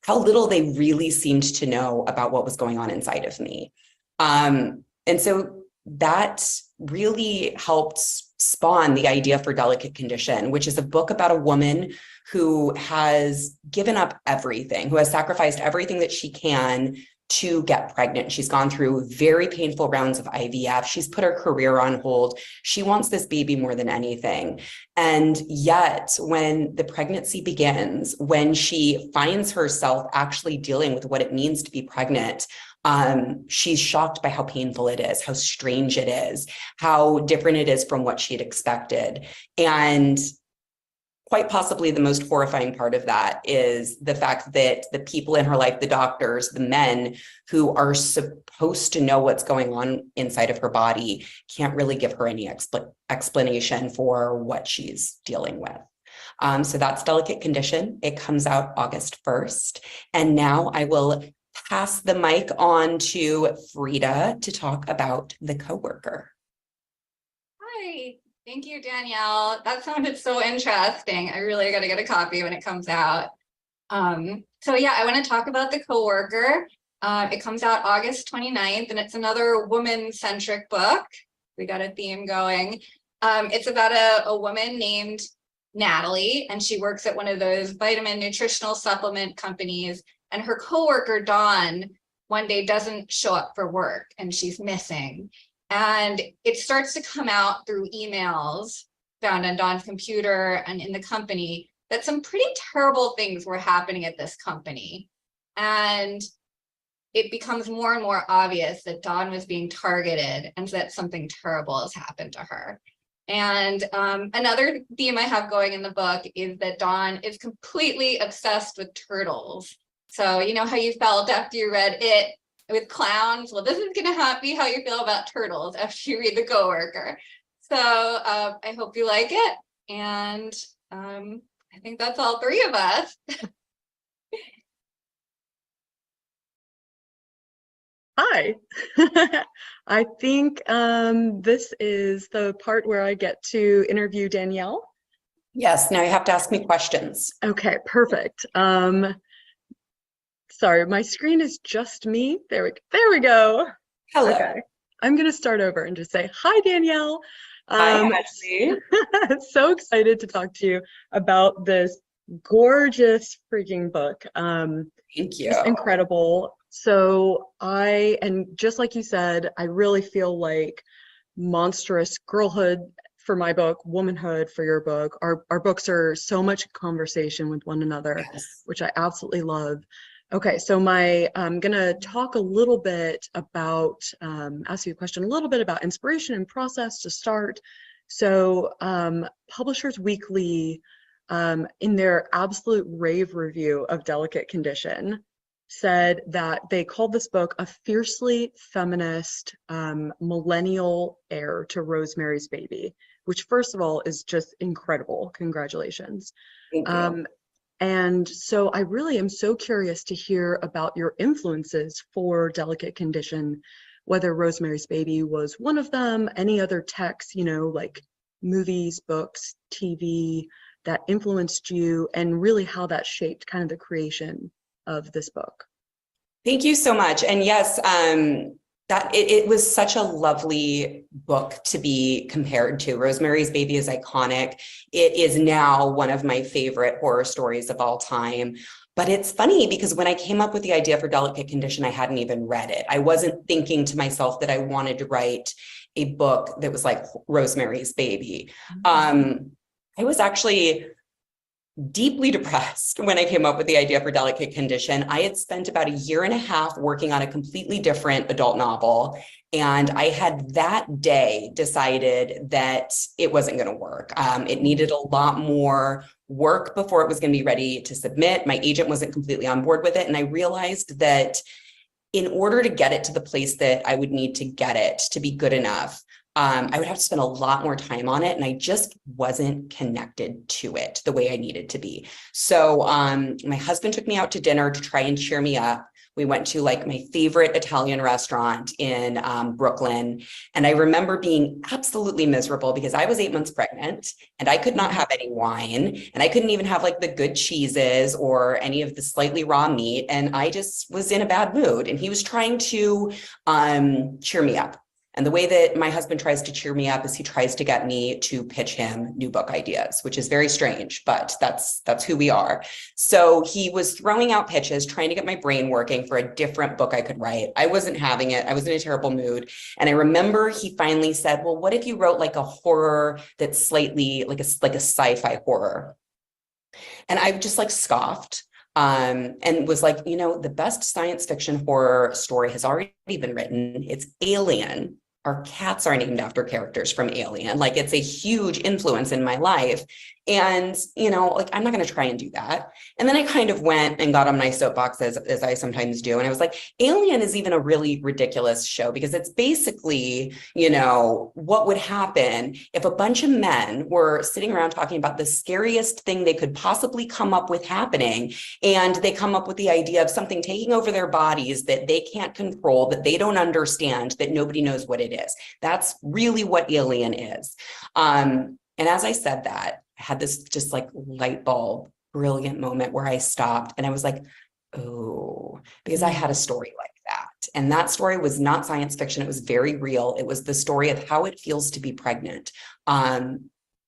how little they really seemed to know about what was going on inside of me. And so that really helped spawn the idea for Delicate Condition, which is a book about a woman who has given up everything, who has sacrificed everything that she can to get pregnant. She's gone through very painful rounds of IVF. She's put her career on hold. She wants this baby more than anything. And yet when the pregnancy begins, when she finds herself actually dealing with what it means to be pregnant, she's shocked by how painful it is, how strange it is, how different it is from what she had expected. And quite possibly the most horrifying part of that is the fact that the people in her life, the doctors, the men who are supposed to know what's going on inside of her body, can't really give her any explanation for what she's dealing with. So that's Delicate Condition. It comes out August 1st. And now I will pass the mic on to Frida to talk about The Coworker. Hi. Thank you, Danielle. That sounded so interesting. I really got to get a copy when it comes out. So yeah, I want to talk about The Coworker. It comes out August 29th, and it's another woman-centric book. We got a theme going. It's about a woman named Natalie, and she works at one of those vitamin nutritional supplement companies, and her coworker, Dawn, one day doesn't show up for work, and she's missing. And it starts to come out through emails found on Dawn's computer and in the company that some pretty terrible things were happening at this company. And it becomes more and more obvious that Dawn was being targeted and that something terrible has happened to her. And another theme I have going in the book is that Dawn is completely obsessed with turtles. So you know how you felt after you read it with clowns? Well, this is going to be how you feel about turtles after you read The Coworker. So I hope you like it. And I think that's all three of us. Hi. I think this is the part where I get to interview Danielle. Yes, now you have to ask me questions. Okay, perfect. Sorry, my screen is just me. There we go. Hello. Okay. I'm going to start over and just say, hi, Danielle. Hi, Ashley. So excited to talk to you about this gorgeous freaking book. Thank you. It's incredible. So and just like you said, I really feel like monstrous girlhood for my book, womanhood for your book. Our books are so much conversation with one another, Yes. which I absolutely love. Okay, so I'm gonna talk a little bit about, ask you a question, a little bit about inspiration and process to start. So Publishers Weekly, in their absolute rave review of Delicate Condition, said that they called this book a fiercely feminist millennial heir to Rosemary's Baby, which first of all is just incredible. Congratulations. Thank you. And so I really am so curious to hear about your influences for Delicate Condition, whether Rosemary's Baby was one of them, any other texts, like movies, books, TV that influenced you, and really how that shaped kind of the creation of this book. Thank you so much. And yes, that it was such a lovely book to be compared to. Rosemary's Baby is iconic. It is now one of my favorite horror stories of all time. But it's funny because when I came up with the idea for Delicate Condition, I hadn't even read it. I wasn't thinking to myself that I wanted to write a book that was like Rosemary's Baby. I was actually deeply depressed when I came up with the idea for Delicate Condition. I had spent about 1.5 years working on a completely different adult novel. And I had that day decided that it wasn't going to work. It needed a lot more work before it was going to be ready to submit. My agent wasn't completely on board with it. And I realized that in order to get it to the place that I would need to get it to be good enough, I would have to spend a lot more time on it, and I just wasn't connected to it the way I needed to be. So my husband took me out to dinner to try and cheer me up. We went to like my favorite Italian restaurant in Brooklyn. And I remember being absolutely miserable because I was 8 months pregnant and I could not have any wine, and I couldn't even have like the good cheeses or any of the slightly raw meat. And I just was in a bad mood, and he was trying to cheer me up. And the way that my husband tries to cheer me up is he tries to get me to pitch him new book ideas, which is very strange, but that's who we are. So he was throwing out pitches, trying to get my brain working for a different book I could write. I wasn't having it. I was in a terrible mood. And I remember he finally said, well, what if you wrote like a horror that's slightly like a sci-fi horror? And I just like scoffed. And was like, the best science fiction horror story has already been written. It's Alien. Our cats are named after characters from Alien. Like, it's a huge influence in my life. And, I'm not going to try and do that. And then I kind of went and got on my soapbox as I sometimes do. And I was like, Alien is even a really ridiculous show because it's basically, what would happen if a bunch of men were sitting around talking about the scariest thing they could possibly come up with happening. And they come up with the idea of something taking over their bodies that they can't control, that they don't understand, that nobody knows what it is. That's really what Alien is. And as I said that, I had this just like light bulb, brilliant moment where I stopped and I was like, oh, because I had a story like that. And that story was not science fiction. It was very real. It was the story of how it feels to be pregnant.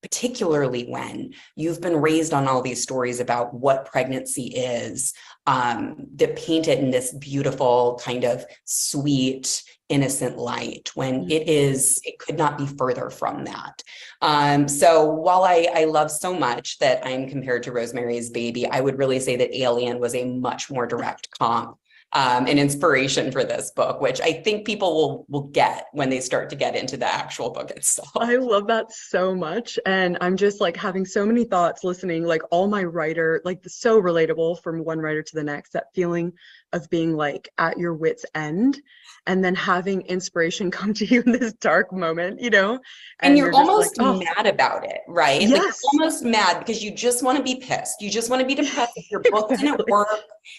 Particularly when you've been raised on all these stories about what pregnancy is, that paint it in this beautiful kind of sweet, innocent light, when it could not be further from that. So while I love so much that I'm compared to Rosemary's Baby, I would really say that Alien was a much more direct comp and inspiration for this book, which I think people will get when they start to get into the actual book itself. I love that so much. And I'm just like having so many thoughts listening, like all my writer, like so relatable from one writer to the next, that feeling of being like at your wit's end and then having inspiration come to you in this dark moment, you know? And you're just almost like, oh, mad about it, right? Like yes. you're almost mad because you just want to be pissed. You just want to be depressed if your book didn't Exactly. work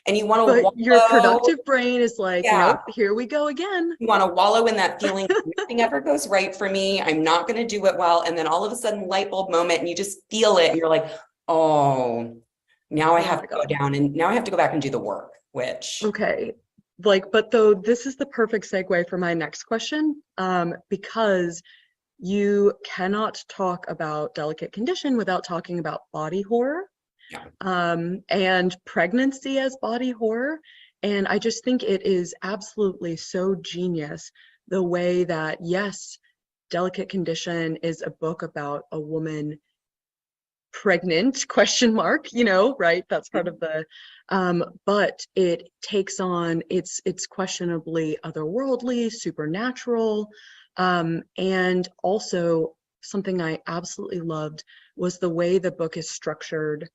and you want to But wallow. your productive brain is like, Yeah. nope, here we go again. You want to wallow in that feeling, nothing ever goes right for me. I'm not going to do it well. And then all of a sudden, light bulb moment, and you just feel it. And you're like, oh, now I have to go down and now I have to go back and do the work, which. Okay. Like, but though this is the perfect segue for my next question, because you cannot talk about delicate condition without talking about body horror. Yeah. And pregnancy as body horror. And I just think it is absolutely so genius the way that, yes, Delicate Condition is a book about a woman pregnant, question mark, you know, right? That's part of the, but it takes on, it's questionably otherworldly, supernatural, and also something I absolutely loved was the way the book is structured,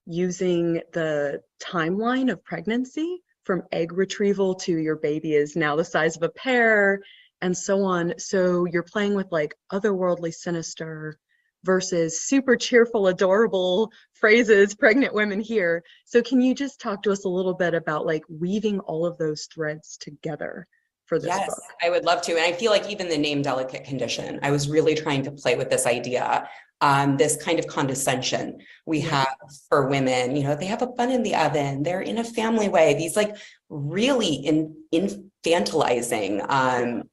using the timeline of pregnancy from egg retrieval to your baby is now the size of a pear and so on. So you're playing with like otherworldly sinister versus super cheerful, adorable phrases pregnant women hear. So can you just talk to us a little bit about like weaving all of those threads together for this book? Yes, I would love to. And I feel like even the name Delicate Condition, I was really trying to play with this idea, this kind of condescension we have for women. You know, they have a bun in the oven, they're in a family way, these like really infantilizing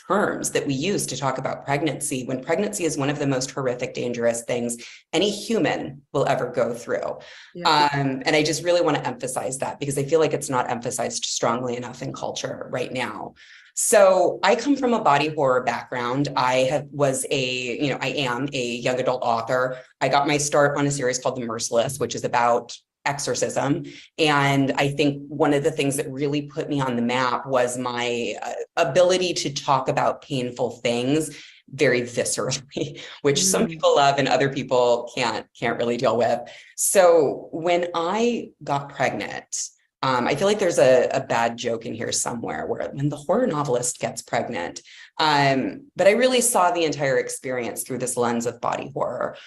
terms that we use to talk about pregnancy, when pregnancy is one of the most horrific, dangerous things any human will ever go through. And I just really want to emphasize that because I feel like it's not emphasized strongly enough in culture right now. So I come from a body horror background. I am a young adult author. I got my start on a series called The Merciless, which is about exorcism. And I think one of the things that really put me on the map was my ability to talk about painful things very viscerally, which some people love and other people can't really deal with. So when I got pregnant, I feel like there's a bad joke in here somewhere where when the horror novelist gets pregnant, but I really saw the entire experience through this lens of body horror,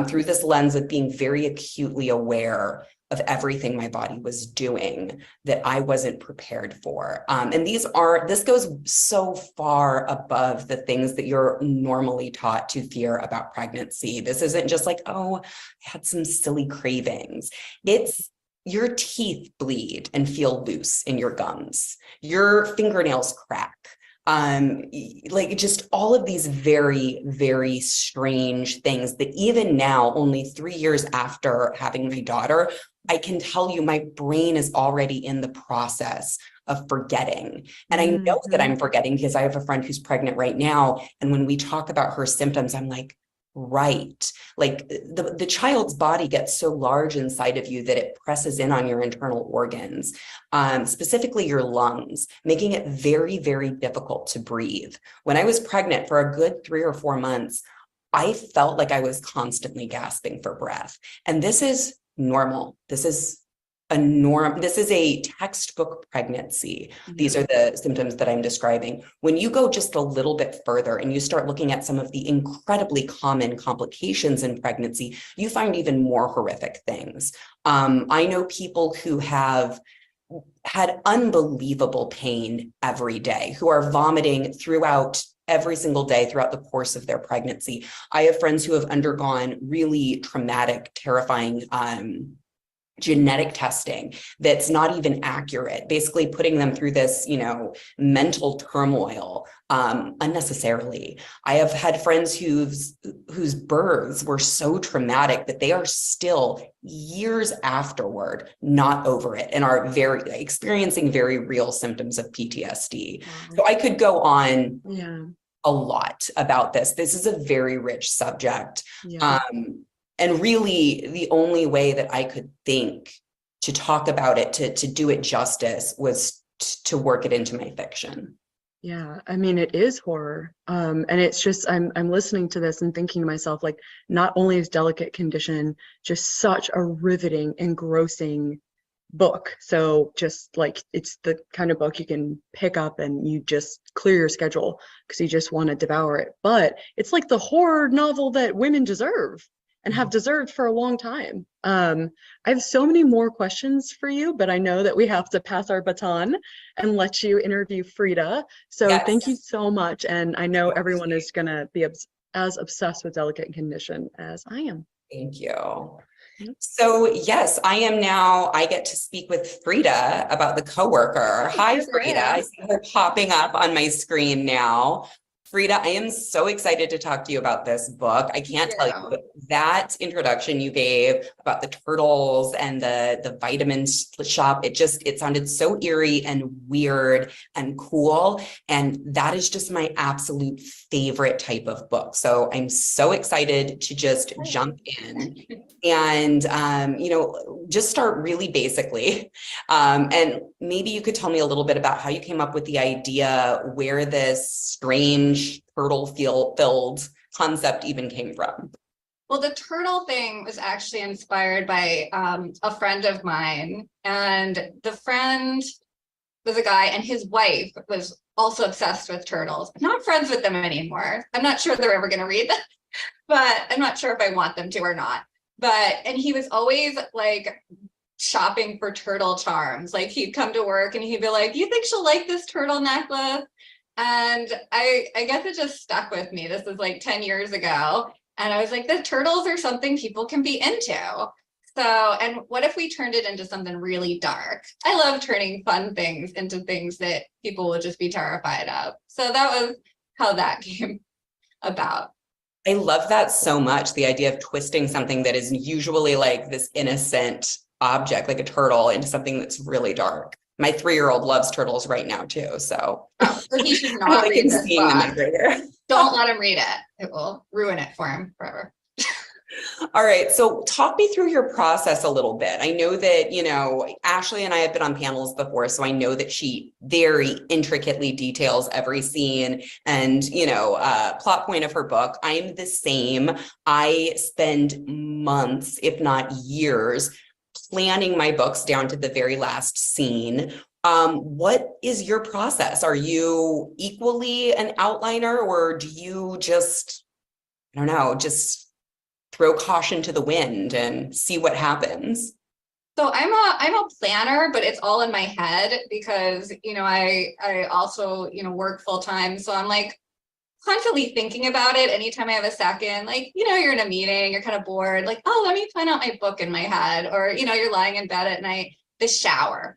through this lens of being very acutely aware of everything my body was doing that I wasn't prepared for. And this goes so far above the things that you're normally taught to fear about pregnancy. This isn't just like, oh, I had some silly cravings. It's your teeth bleed and feel loose in your gums. Your fingernails crack. Like just all of these very, very strange things that even now, only 3 years after having my daughter, I can tell you my brain is already in the process of forgetting. And I know that I'm forgetting because I have a friend who's pregnant right now. And when we talk about her symptoms, I'm like, right. Like the child's body gets so large inside of you that it presses in on your internal organs, specifically your lungs, making it very, very difficult to breathe. When I was pregnant for a good 3 or 4 months, I felt like I was constantly gasping for breath. And this is normal. This is a norm. This is a textbook pregnancy. These are the symptoms that I'm describing. When you go just a little bit further and you start looking at some of the incredibly common complications in pregnancy, you find even more horrific things. I know people who have had unbelievable pain every day, who are vomiting throughout every single day throughout the course of their pregnancy. I have friends who have undergone really traumatic, terrifying genetic testing that's not even accurate, basically putting them through this, mental turmoil unnecessarily. I have had friends whose births were so traumatic that they are still years afterward not over it and are experiencing very real symptoms of PTSD. So I could go on a lot about this. This is a very rich subject. And really, the only way that I could think to talk about it, to do it justice, was to work it into my fiction. Yeah, I mean, it is horror. And it's just, I'm listening to this and thinking to myself, like, not only is Delicate Condition just such a riveting, engrossing book. So just like, it's the kind of book you can pick up and you just clear your schedule because you just want to devour it. But it's like the horror novel that women deserve and have deserved for a long time. I have so many more questions for you, but I know that we have to pass our baton and let you interview Frida. So Yes. thank you so much. And I know everyone is going to be as obsessed with Delicate Condition as I am. Thank you. So yes, I get to speak with Frida about The Coworker. Hi, Frida. I see her popping up on my screen now. Frida, I am so excited to talk to you about this book. I can't tell you, that introduction you gave about the turtles and the vitamin shop, it sounded so eerie and weird and cool. And that is just my absolute favorite type of book. So I'm so excited to just jump in and, just start really basically. And maybe you could tell me a little bit about how you came up with the idea, where this strange turtle-filled concept even came from. Well, the turtle thing was actually inspired by a friend of mine, and the friend was a guy, and his wife was also obsessed with turtles. I'm not friends with them anymore. I'm not sure they're ever going to read them, but I'm not sure if I want them to or not. And he was always like shopping for turtle charms. Like he'd come to work and he'd be like, "You think she'll like this turtle necklace?" And I guess it just stuck with me. This was like 10 years ago. And I was like, the turtles are something people can be into. So, and what if we turned it into something really dark? I love turning fun things into things that people will just be terrified of. So that was how that came about. I love that so much. The idea of twisting something that is usually like this innocent object, like a turtle, into something that's really dark. My 3-year-old loves turtles right now too. So he should not read this book. Don't let him read it. It will ruin it for him forever. All right. So talk me through your process a little bit. I know that, Ashley and I have been on panels before, so I know that she very intricately details every scene and, plot point of her book. I'm the same. I spend months, if not years, planning my books down to the very last scene. What is your process? Are you equally an outliner, or do you just throw caution to the wind and see what happens? So I'm a planner, but it's all in my head because, I also, work full time. So I'm like constantly thinking about it anytime I have a second, like, you're in a meeting, you're kind of bored, like, oh, let me plan out my book in my head, or, you're lying in bed at night. The shower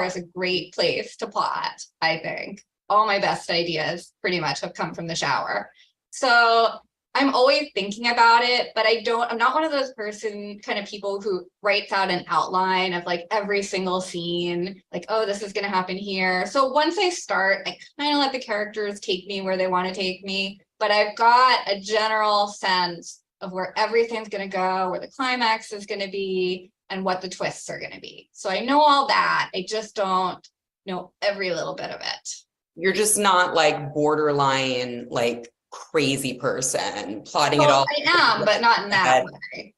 is a great place to plot. I think all my best ideas pretty much have come from the shower. So I'm always thinking about it, but I'm not one of those kind of people who writes out an outline of like every single scene, like, oh, this is going to happen here. So once I start, I kind of let the characters take me where they want to take me, but I've got a general sense of where everything's going to go, where the climax is going to be, and what the twists are going to be. So I know all that. I just don't know every little bit of it. You're just not like borderline, like crazy person plotting it all. I am, but not in that way.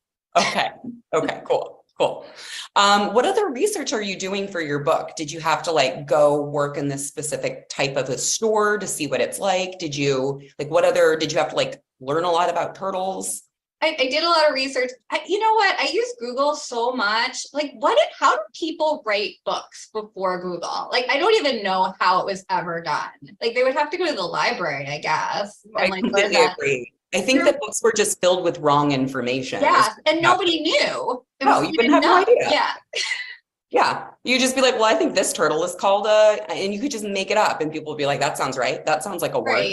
Okay, cool. What other research are you doing for your book? Did you have to like go work in this specific type of a store to see what it's like? Did you have to like learn a lot about turtles? I did a lot of research. You know what? I use Google so much. Like, how do people write books before Google? Like, I don't even know how it was ever done. Like, they would have to go to the library, I guess. I completely agree. I think that books were just filled with wrong information. Yeah, and nobody knew. No, you wouldn't have no idea. Yeah. Yeah, you just be like, well, I think this turtle is called and you could just make it up, and people would be like, that sounds right. That sounds like a word.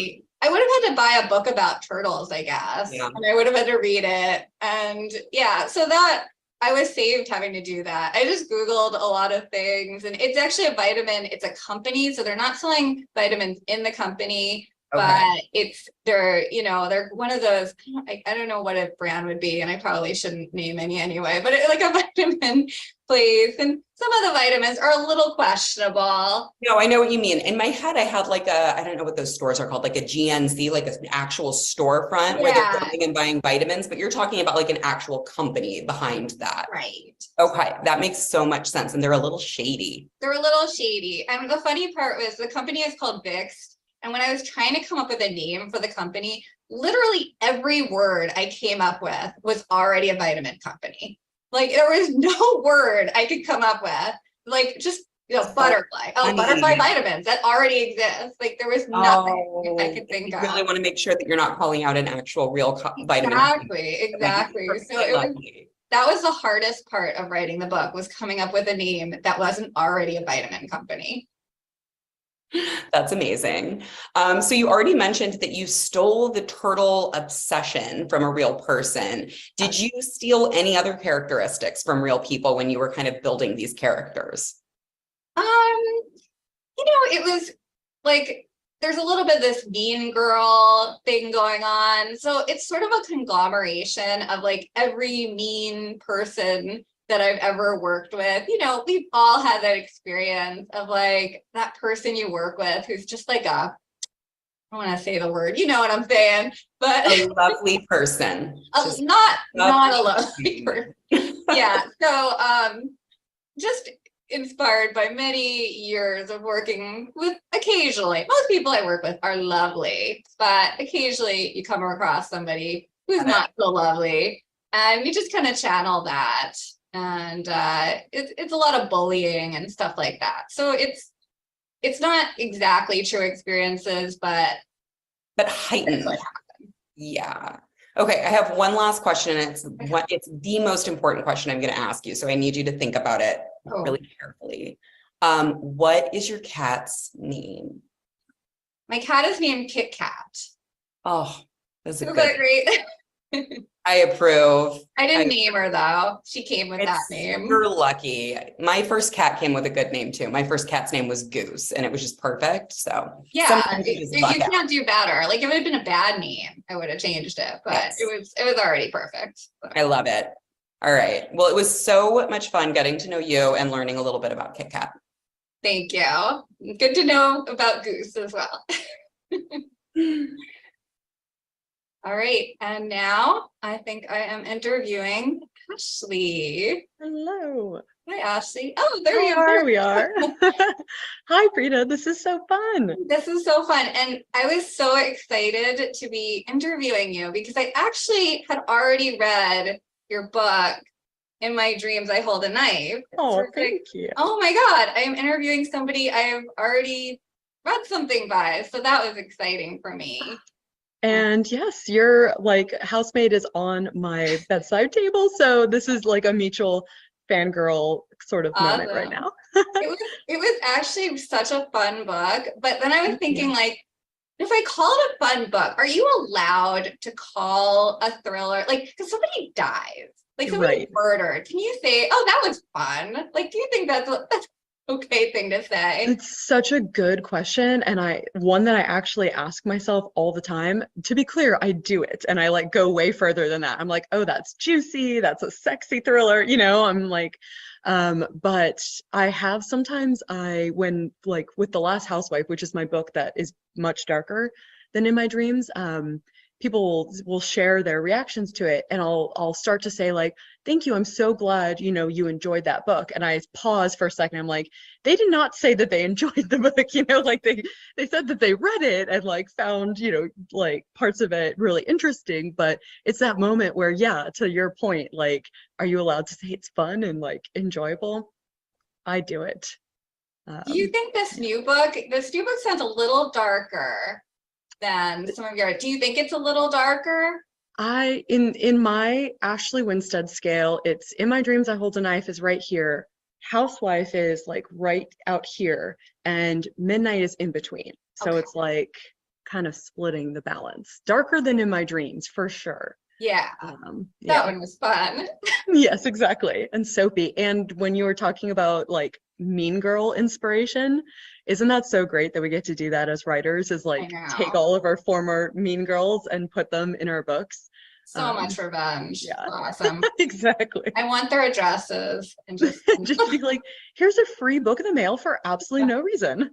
I would have had to buy a book about turtles, I guess. Yeah. And I would have had to read it. And yeah, so that I was saved having to do that. I just Googled a lot of things, and it's actually a vitamin. It's a company. So they're not selling vitamins in the company. but they're one of those, I don't know what a brand would be, and I probably shouldn't name any anyway, but like a vitamin place, and some of the vitamins are a little questionable. No, I know what you mean. In my head, I had like I don't know what those stores are called, like a GNC, like an actual storefront where they're going and buying vitamins, but you're talking about like an actual company behind that. Right. Okay, that makes so much sense. And they're a little shady. They're a little shady. And the funny part was the company is called Vicks. And when I was trying to come up with a name for the company, literally every word I came up with was already a vitamin company. Like there was no word I could come up with, like just butterfly. Oh, butterfly vitamins that already exists. Like there was nothing I could think you of. really want to make sure that you're not calling out an actual real vitamin. Exactly. So that was the hardest part of writing the book, was coming up with a name that wasn't already a vitamin company. That's amazing. So you already mentioned that you stole the turtle obsession from a real person. Did you steal any other characteristics from real people when you were kind of building these characters? It was like, there's a little bit of this mean girl thing going on. So it's sort of a conglomeration of like every mean person that I've ever worked with. We've all had that experience of like that person you work with who's just like I don't want to say the word, you know what I'm saying, but a lovely person. Not a lovely person. Yeah. So just inspired by many years of working with, occasionally, most people I work with are lovely, but occasionally you come across somebody who's not so lovely, and you just kind of channel that. And it's a lot of bullying and stuff like that. So it's not exactly true experiences, but heightened. Yeah. Okay, I have one last question, and it's the most important question I'm going to ask you. So I need you to think about it really carefully. What is your cat's name? My cat is named Kit Kat. Oh, that's Isn't that great? I approve. I didn't name her though. She came with that name. You're lucky. My first cat came with a good name too. My first cat's name was Goose, and it was just perfect. So yeah, you can't do better. Like if it had been a bad name, I would have changed it, but it was already perfect. So. I love it. All right. Well, it was so much fun getting to know you and learning a little bit about Kit Kat. Thank you. Good to know about Goose as well. All right, and now I think I am interviewing Ashley. Hello. Hi, Ashley. Oh, there you are. There we are. Hi, Frida. This is so fun. This is so fun. And I was so excited to be interviewing you because I actually had already read your book, In My Dreams, I Hold a Knife. Oh, thank you. Oh my God, I am interviewing somebody I have already read something by. So that was exciting for me. And yes, your housemate is on my bedside table. So this is like a mutual fangirl sort of moment right now. it was actually such a fun book. But then I was thinking if I call it a fun book, are you allowed to call a thriller? Because somebody dies, somebody murdered. Can you say, oh, that was fun? Do you think that's okay thing to say? It's such a good question, and one that I actually ask myself all the time. To be clear, I do it, and I go way further than that. I'm like, oh, that's juicy, that's a sexy thriller, I'm like, but I have sometimes when with The Last Housewife, which is my book that is much darker than In My Dreams, people will share their reactions to it, and I'll start to say thank you, I'm so glad you enjoyed that book, and I pause for a second. I'm like, they did not say that they enjoyed the book, they said that they read it and found parts of it really interesting, but it's that moment where, yeah, to your point, are you allowed to say it's fun and enjoyable? I do it. Do you think this new book sounds a little darker than some of your? Do you think it's a little darker? In my Ashley Winstead scale, it's In My Dreams, I Hold a Knife is right here. Housewife is right out here, and Midnight is in between. So it's kind of splitting the balance. Darker than In My Dreams, for sure. Yeah, Yeah. that one was fun. Yes, exactly. And soapy. And when you were talking about like Mean Girl inspiration, isn't that so great that we get to do that as writers, is I like take know. all of our former Mean Girls and put them in our books? So much revenge. Yeah. Awesome. Exactly. I want their addresses and just Just be like, here's a free book in the mail for absolutely no reason.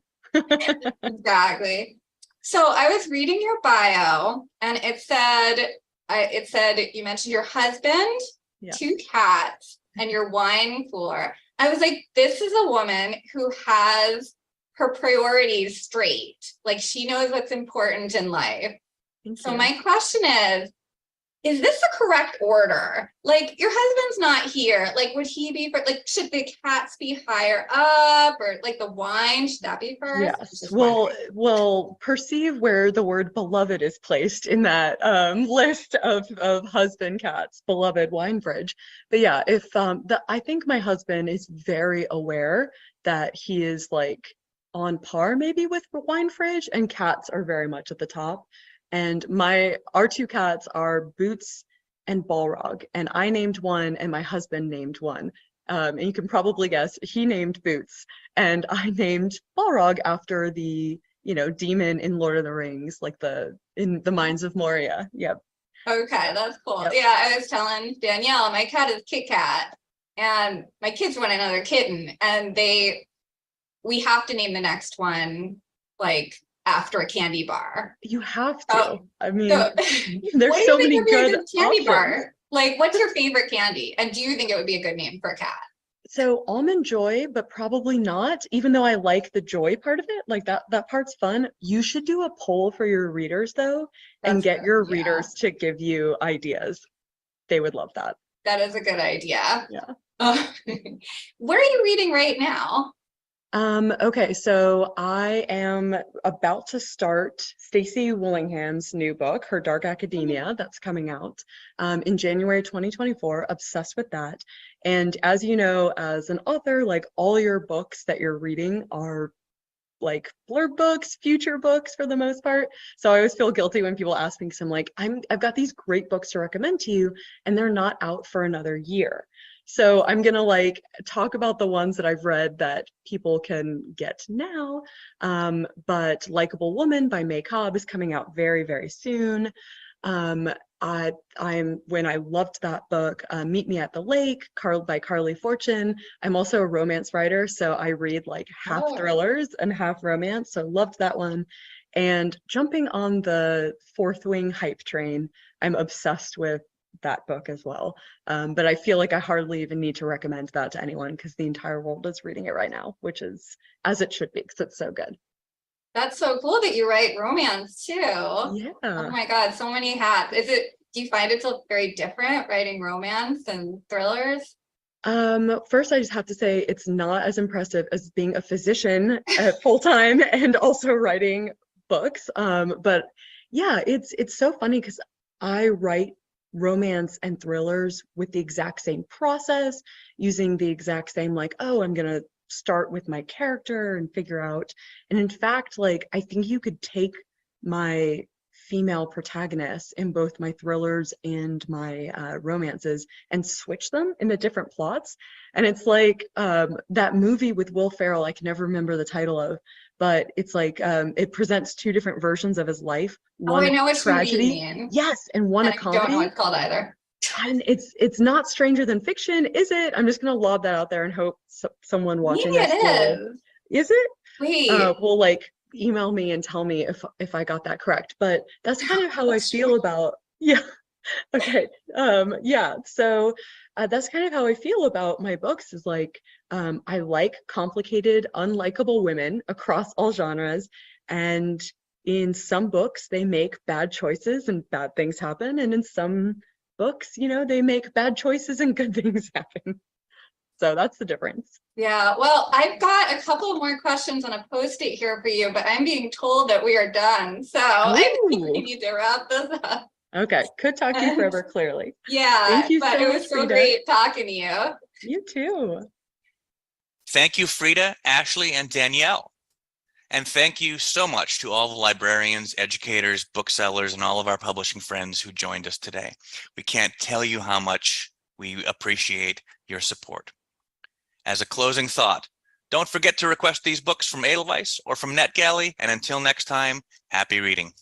exactly. So I was reading your bio and it said you mentioned your husband, Yeah. 2 cats, and your wine cooler. I was like, this is a woman who has her priorities straight. Like she knows what's important in life. Thank So you. my question is this the correct order? Like your husband's not here. Like would he be like should the cats be higher up or like the wine? Should that be first? Yes. Just Well, wondering. perceive where the word beloved is placed in that list of husband cats, beloved wine fridge. But yeah, if I think my husband is very aware that he is like on par maybe with wine fridge, and cats are very much at the top. And our 2 cats are Boots and Balrog, and I named one and my husband named one. And you can probably guess he named Boots and I named Balrog after the, demon in Lord of the Rings, like in the Mines of Moria. Yep. Okay, that's cool. Yep. Yeah, I was telling Danielle, my cat is Kit Kat, and my kids want another kitten, and we have to name the next one like after a candy bar. You have to. Oh, I mean, So, there's what do so you think many would be a good good candy options. bar? Like, what's your favorite candy? And do you think it would be a good name for a cat? So almond joy, but probably not, even though I like the joy part of it, like that part's fun. You should do a poll for your readers though, and That's get good, your yeah. readers to give you ideas. They would love that. That is a good idea. Yeah. What are you reading right now? Okay, so I am about to start Stacey Willingham's new book, Her Dark Academia, that's coming out in January 2024. Obsessed with that. And as you know, as an author, like all your books that you're reading are like blurb books, future books for the most part. So I always feel guilty when people ask me, because I'm like, I've got these great books to recommend to you, and they're not out for another year. So I'm gonna like talk about the ones that I've read that people can get now. But Likeable Woman by May Cobb is coming out very, very soon. When I loved that book, Meet Me at the Lake, by Carly Fortune. I'm also a romance writer, so I read like half thrillers and half romance, so loved that one. And jumping on the Fourth Wing hype train, I'm obsessed with that book as well. But I feel like I hardly even need to recommend that to anyone because the entire world is reading it right now, which is as it should be because it's so good. That's so cool that you write romance too. Yeah. Oh my God, so many hats. Do you find it very different writing romance and thrillers? First, I just have to say it's not as impressive as being a physician at full time and also writing books. But yeah, it's so funny because I write romance and thrillers with the exact same process, using the exact same like, oh, I'm gonna start with my character and figure out. And in fact, like I think you could take my female protagonists in both my thrillers and my romances and switch them into different plots. And it's like that movie with Will Ferrell, I can never remember the title of, but it's like it presents 2 different versions of his life. One I know which tragedy, movie you mean. yes, and one a I comedy. don't know what it's called either. And it's not Stranger Than Fiction, is it? I'm just gonna lob that out there and hope someone watching Maybe this it is it? Wait. Will like email me and tell me if I got that correct. But that's kind of how I feel about, yeah. Okay. Yeah. So that's kind of how I feel about my books is like, I like complicated, unlikable women across all genres. And in some books, they make bad choices and bad things happen. And in some books, they make bad choices and good things happen. So that's the difference. Yeah, well, I've got a couple more questions on a Post-it here for you, but I'm being told that we are done. So I think we need to wrap this up. Okay, could talk to you forever, clearly. Yeah, thank you but so it much, was so Frida. great talking to you. You too. Thank you, Frida, Ashley, and Danielle. And thank you so much to all the librarians, educators, booksellers, and all of our publishing friends who joined us today. We can't tell you how much we appreciate your support. As a closing thought, don't forget to request these books from Edelweiss or from NetGalley, and until next time, happy reading.